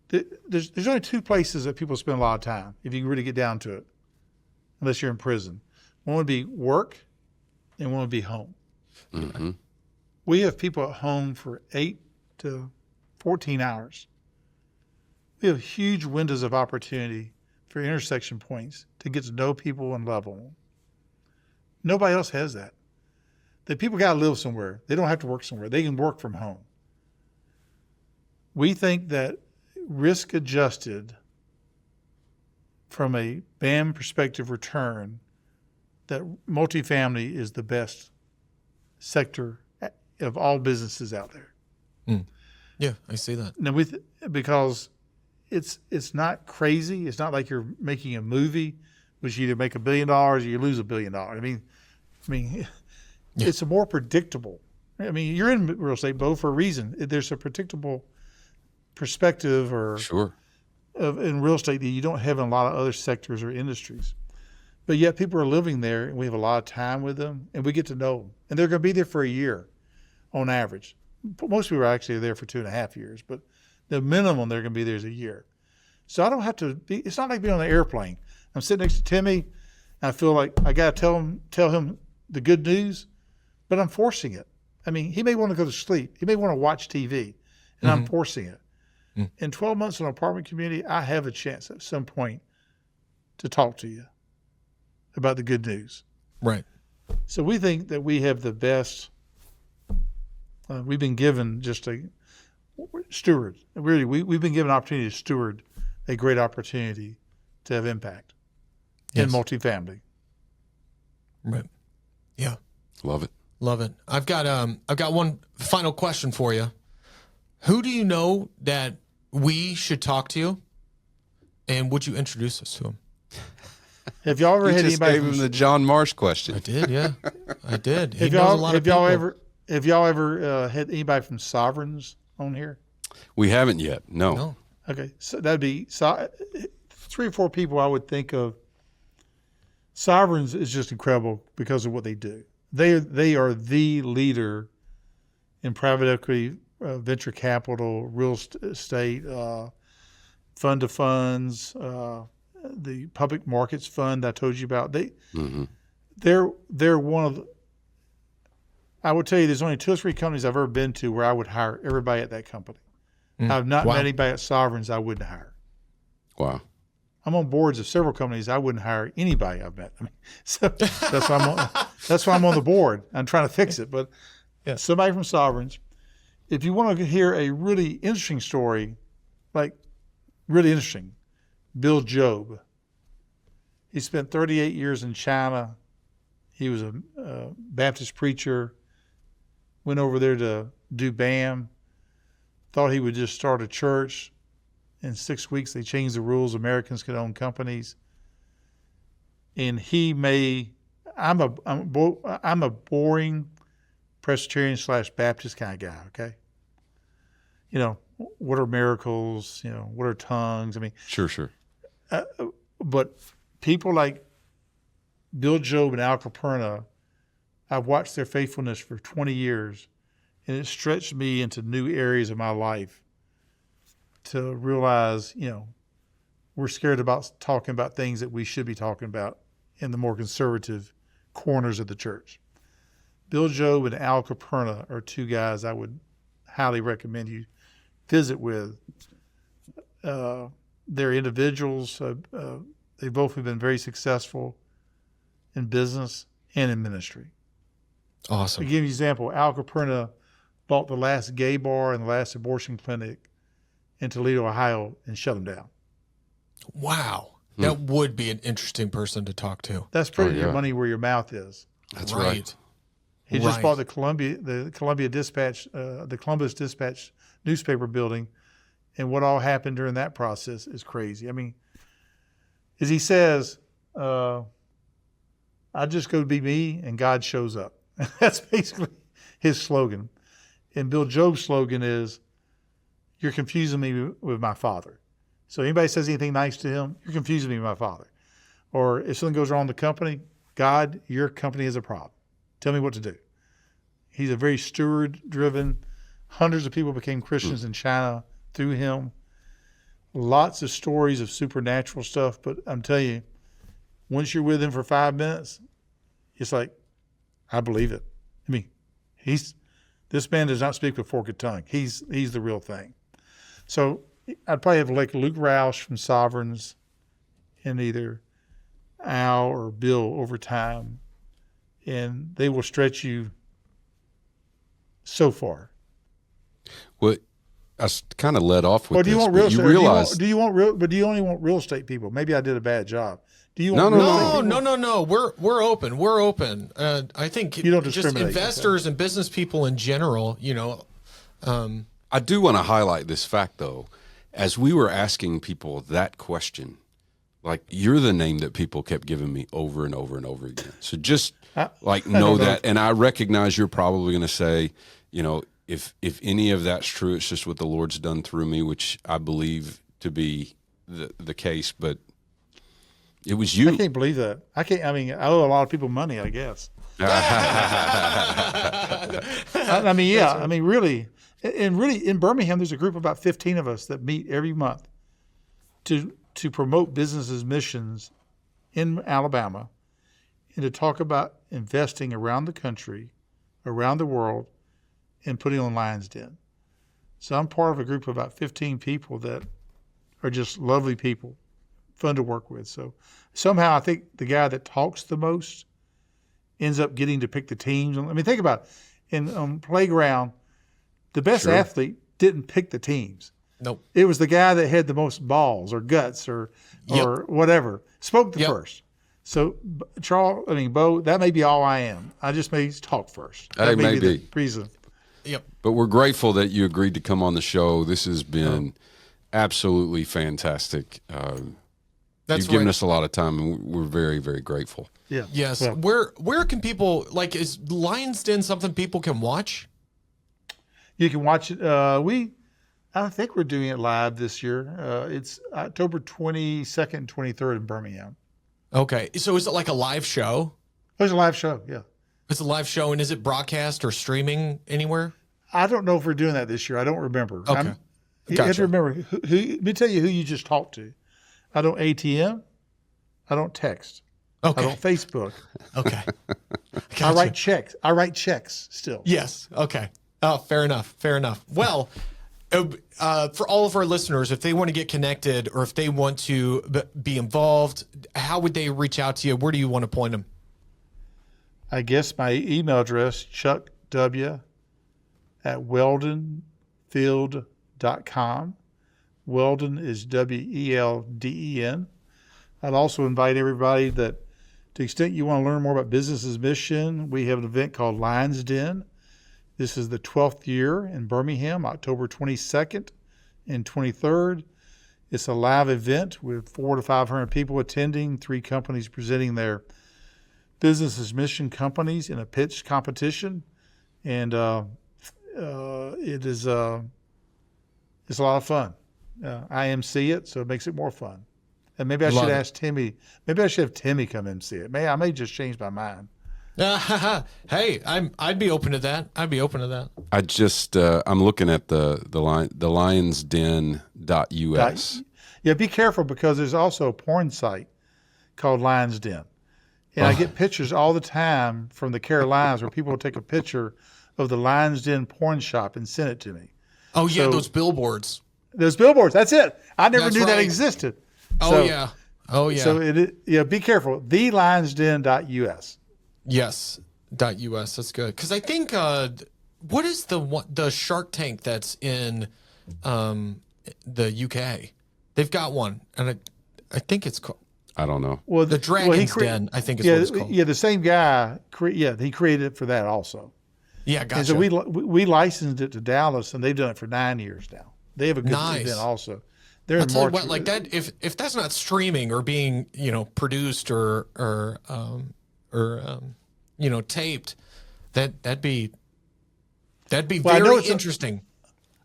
There's only 2 places that people spend a lot of time, if you can really get down to it, unless you're in prison. One would be work, and one would be home. Mm-hmm. We have people at home for 8 to 14 hours. We have huge windows of opportunity for intersection points to get to know people and love on them. Nobody else has that. The people got to live somewhere. They don't have to work somewhere. They can work from home. We think that risk-adjusted, from a BAM perspective return, that multifamily is the best sector of all businesses out there. Mm. Yeah, I see that. Now, because it's not crazy. It's not like you're making a movie, which you either make $1 billion or you lose $1 billion. I mean, it's more predictable. I mean, you're in real estate, Bo, for a reason. There's a predictable perspective in real estate that you don't have in a lot of other sectors or industries. But yet people are living there, and we have a lot of time with them, and we get to know them. And they're going to be there for a year on average. Most people are actually there for 2.5 years, but the minimum they're going to be there is a year. So I don't have to be, it's not like being on an airplane. I'm sitting next to Timmy, and I feel like I got to tell him the good news, but I'm forcing it. I mean, he may want to go to sleep. He may want to watch TV, and I'm forcing it. In 12 months in an apartment community, I have a chance at some point to talk to you about the good news. Right. So we think that we have the best. We've been given just a steward. Really, we've been given an opportunity to steward a great opportunity to have impact in multifamily. Right. Yeah. Love it. Love it. I've got one final question for you. Who do you know that we should talk to, and would you introduce us to him? Have y'all ever You had just anybody? gave him the John Marsh question. I did, yeah. I did. He Have knows a y'all, lot have of y'all people. have y'all ever had anybody from Sovereigns on here? We haven't yet. No. No. Okay, so that'd be 3 or 4 people I would think of. Sovereigns is just incredible because of what they do. They are the leader in private equity, venture capital, real estate, fund to funds, the public markets fund I told you about. They're one of the, I would tell you there's only 2 or 3 companies I've ever been to where I would hire everybody at that company. I've not met anybody at Sovereigns I wouldn't hire. Wow. I'm on boards of several companies I wouldn't hire anybody I've met. I mean, so that's why I'm on the board. I'm trying to fix it. But somebody from Sovereigns, if you want to hear a really interesting story, like really interesting, Bill Job. He spent 38 years in China. He was a Baptist preacher, went over there to do BAM, thought he would just start a church. In 6 weeks, they changed the rules. Americans could own companies. And I'm a boring Presbyterian / Baptist kind of guy, okay? You know, what are miracles? You know, what are tongues? I mean, Sure. But people like Bill Job and Al Caperna, I've watched their faithfulness for 20 years, and it stretched me into new areas of my life to realize, you know, we're scared about talking about things that we should be talking about in the more conservative corners of the church. Bill Job and Al Caperna are 2 guys I would highly recommend you visit with. They're individuals. They both have been very successful in business and in ministry. Awesome. To give you an example, Al Caperna bought the last gay bar and the last abortion clinic in Toledo, Ohio, and shut them down. Wow. That would be an interesting person to talk to. That's putting your money where your mouth is. That's right. He just bought the Columbus Dispatch newspaper building, and what all happened during that process is crazy. I mean, as he says, I just go be me, and God shows up. That's basically his slogan. And Bill Job's slogan is, "You're confusing me with my Father." So anybody says anything nice to him, you're confusing me with my Father. Or if something goes wrong in the company, God, your company is a problem. Tell me what to do. He's a very steward-driven. Hundreds of people became Christians in China through him. Lots of stories of supernatural stuff, but I'm telling you, once you're with him for 5 minutes, it's like, I believe it. I mean, this man does not speak with forked tongue. He's the real thing. So I'd probably have like Luke Roush from Sovereigns and either Al or Bill over time, and they will stretch you so far. Well, I kind of led off with Well, do you this, want real but estate? you realize Do you only want real estate people? Maybe I did a bad job. Do you No, want no, real estate people? No. We're open. We're open. I think You don't just discriminate, investors and business people in general, you know. I do want to highlight this fact, though. As we were asking people that question, like you're the name that people kept giving me over and over and over again. So just know that. And I recognize you're probably going to say, if any of that's true, it's just what the Lord's done through me, which I believe to be the case, but it was you. I can't believe that. I owe a lot of people money, I guess. Really. And really, in Birmingham, there's a group of about 15 of us that meet every month to promote businesses' missions in Alabama and to talk about investing around the country, around the world, and putting on Lions Den. So I'm part of a group of about 15 people that are just lovely people, fun to work with. So somehow I think the guy that talks the most ends up getting to pick the teams. I mean, think about it. On playground, the best athlete didn't pick the teams. Nope. It was the guy that had the most balls or guts or whatever. Spoke the first. So, Bo, that may be all I am. I just may talk first. That may be the reason. Yep. But we're grateful that you agreed to come on the show. This has been absolutely fantastic. You've given us a lot of time, and we're very, very grateful. Yeah. Yes. Well, where can people, is Lions Den something people can watch? You can watch it. I think we're doing it live this year. It's October 22nd and 23rd in Birmingham. Okay. So is it like a live show? It's a live show, yeah. It's a live show, and is it broadcast or streaming anywhere? I don't know if we're doing that this year. I don't remember. Okay. You have to remember, who, let me tell you who you just talked to. I don't ATM. I don't text. Okay. I don't Facebook. Okay. I write checks. I write checks still. Yes. Okay. Oh, fair enough. Fair enough. Well, for all of our listeners, if they want to get connected or if they want to be involved, how would they reach out to you? Where do you want to point them? I guess my email address, chuckw@weldonfield.com. Weldon is WELDEN. I'd also invite everybody that, to the extent you want to learn more about business's mission, we have an event called Lions Den. This is the 12th year in Birmingham, October 22nd and 23rd. It's a live event with 400 to 500 people attending, 3 companies presenting their business's mission companies in a pitch competition. And it's a lot of fun. I MC it, so it makes it more fun. And maybe I should ask Timmy. Maybe I should have Timmy come MC it. I may just change my mind. Hey, I'd be open to that. I just I'm looking at the lionsden.us. Yeah, be careful because there's also a porn site called Lions Den. And I get pictures all the time from the Carolinas where people will take a picture of the Lions Den porn shop and send it to me. Oh, yeah, those billboards. Those billboards, that's it. I never knew that existed. Oh, yeah. So, be careful. TheLionsDen.us. Yes, .us. That's good. Because I think, what is the Shark Tank that's in the UK? They've got one, and I think it's called. I don't know. Well, the Dragon's Den, I think is what it's called. Yeah, the same guy. He created it for that also. Yeah, gotcha. And so we licensed it to Dallas, and they've done it for 9 years now. They have a good event also. They're in March. Like that. If that's not streaming or being produced or taped, that'd be very interesting.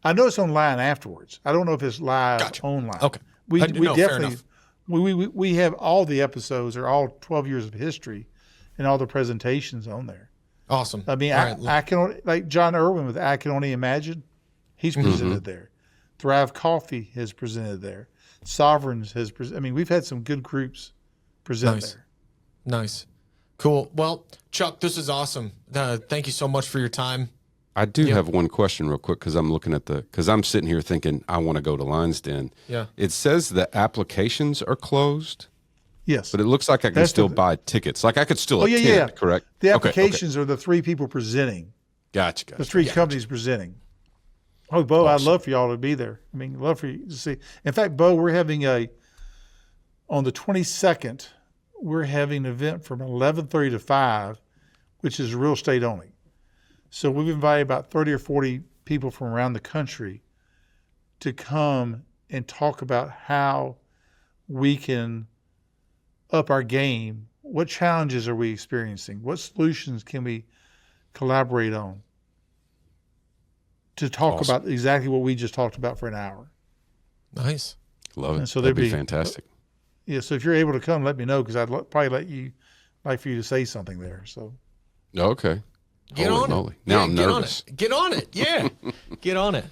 I know it's online afterwards. I don't know if it's live online. Okay. We fair definitely enough. we have all the episodes or all 12 years of history and all the presentations on there. Awesome. I mean, I can only, like John Irwin with I Can Only Imagine, he's presented there. Thrive Coffee has presented there. Sovereigns has presented. I mean, we've had some good groups present there. Nice. Cool. Well, Chuck, this is awesome. Thank you so much for your time. I do have one question real quick because I'm looking at because I'm sitting here thinking I want to go to Lions Den. Yeah. It says the applications are closed. Yes. But it looks like I can still buy tickets. Like I could still attend, correct? The applications are the 3 people presenting. Gotcha. The 3 companies presenting. Oh, Bo, awesome. I'd love for y'all to be there. I mean, love for you to see. In fact, Bo, we're having on the 22nd, we're having an event from 11:30 to 5, which is real estate only. So we've invited about 30 or 40 people from around the country to come and talk about how we can up our game, what challenges are we experiencing? What solutions can we collaborate on to talk about exactly what we just talked about for an hour? Nice. Love it. And so That'd there'd be fantastic. Yeah, so if you're able to come, let me know, because I'd probably like for you to say something there. So. Okay. Get Holy on moly. it. Now Yeah, I'm get nervous. On it. Get on it. Yeah. Get on it.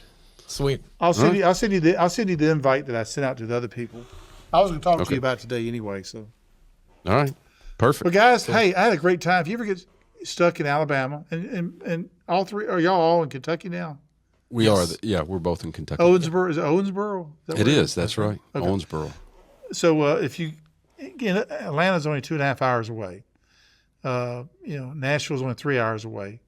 Sweet. I'll send you the invite that I sent out to the other people. I was going to talk to you about today anyway. So. All right. Perfect. But guys, hey, I had a great time. If you ever get stuck in Alabama, and all three, are y'all all in Kentucky now? We are. We're both in Kentucky. Owensboro, is it Owensboro? It is. That's right. Okay. Owensboro. So if you, again, Atlanta's only 2.5 hours away. Nashville's only 3 hours away.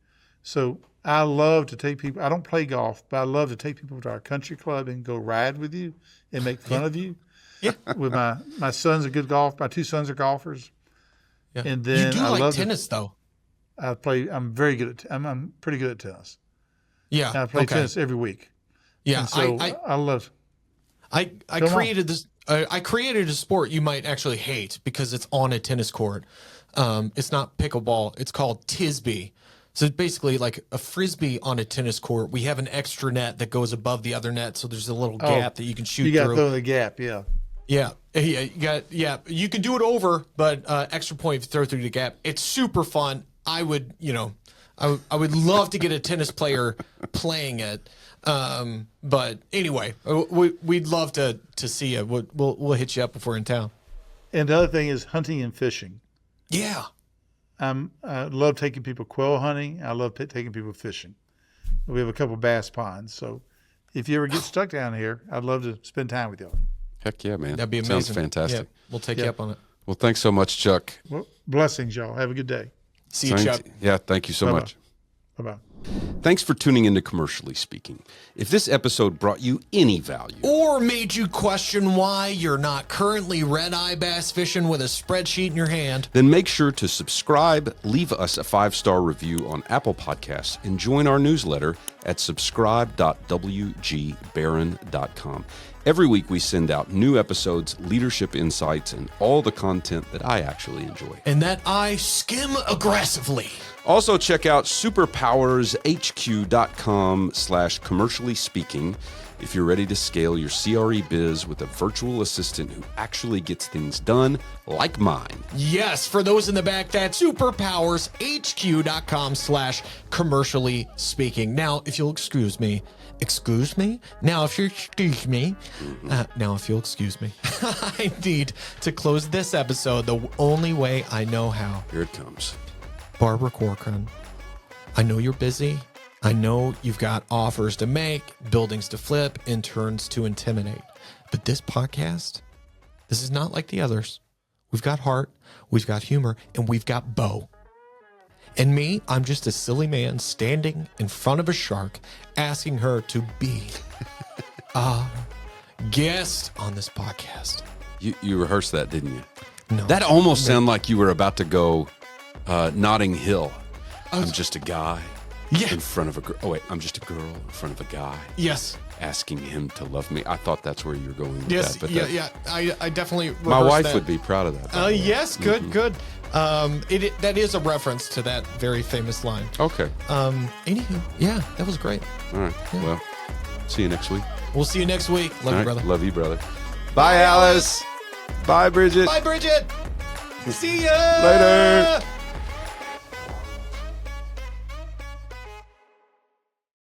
So I love to take people. I don't play golf, but I love to take people to our country club and go ride with you and make fun of you. Yeah. With my son's a good golf. My two sons are golfers. Yeah. And then you do like tennis though. I play. I'm very good at. I'm pretty good at tennis. Yeah. And I play tennis every week. Yeah. And so I love. I created this. I created a sport you might actually hate because it's on a tennis court. It's not pickleball. It's called Tisbee. So it's basically like a frisbee on a tennis court. We have an extra net that goes above the other net, so there's a little gap that you can shoot through. You got to throw the gap, yeah. Yeah. You can do it over, but extra point if you throw through the gap. It's super fun. I would would love to get a tennis player playing it. But anyway, we'd love to see you. We'll hit you up if we're in town. And the other thing is hunting and fishing. Yeah. I love taking people quail hunting. I love taking people fishing. We have a couple bass ponds. So if you ever get stuck down here, I'd love to spend time with y'all. Heck yeah, man. That'd be amazing. Sounds fantastic. Yeah, we'll take you up on it. Well, thanks so much, Chuck. Well, blessings, y'all. Have a good day. See you, Chuck. Yeah, thank you so much. Bye-bye. Thanks for tuning into Commercially Speaking. If this episode brought you any value or made you question why you're not currently red-eye bass fishing with a spreadsheet in your hand, then make sure to subscribe, leave us a 5-star review on Apple Podcasts, and join our newsletter at subscribe.wgbarron.com. Every week we send out new episodes, leadership insights, and all the content that I actually enjoy. And that I skim aggressively. Also check out superpowershq.com/commercially speaking if you're ready to scale your CRE biz with a virtual assistant who actually gets things done, like mine. Yes, for those in the back, that's superpowershq.com/commercially speaking. Now, if you'll excuse me. Now, if you'll excuse me, I need to close this episode the only way I know how. Here it comes. Barbara Corcoran, I know you're busy. I know you've got offers to make, buildings to flip, interns to intimidate. But this podcast, this is not like the others. We've got heart, we've got humor, and we've got Bo. And me, I'm just a silly man standing in front of a shark asking her to be a guest on this podcast. You rehearsed that, didn't you? No. That almost sounded like you were about to go Notting Hill. I'm just a guy in front of a girl. Oh, wait, I'm just a girl in front of a guy. Yes. Asking him to love me. I thought that's where you were going with yes, that. Yes, I definitely my wife that. would be proud of that. Yes, good. That is a reference to that very famous line. Okay. Anywho, yeah, that was great. All right. Yeah. Well, see you next week. We'll see you next week. Love you, brother. Love you, brother. Bye, Alice. Bye, Bridget. Bye, Bridget. See ya. Later.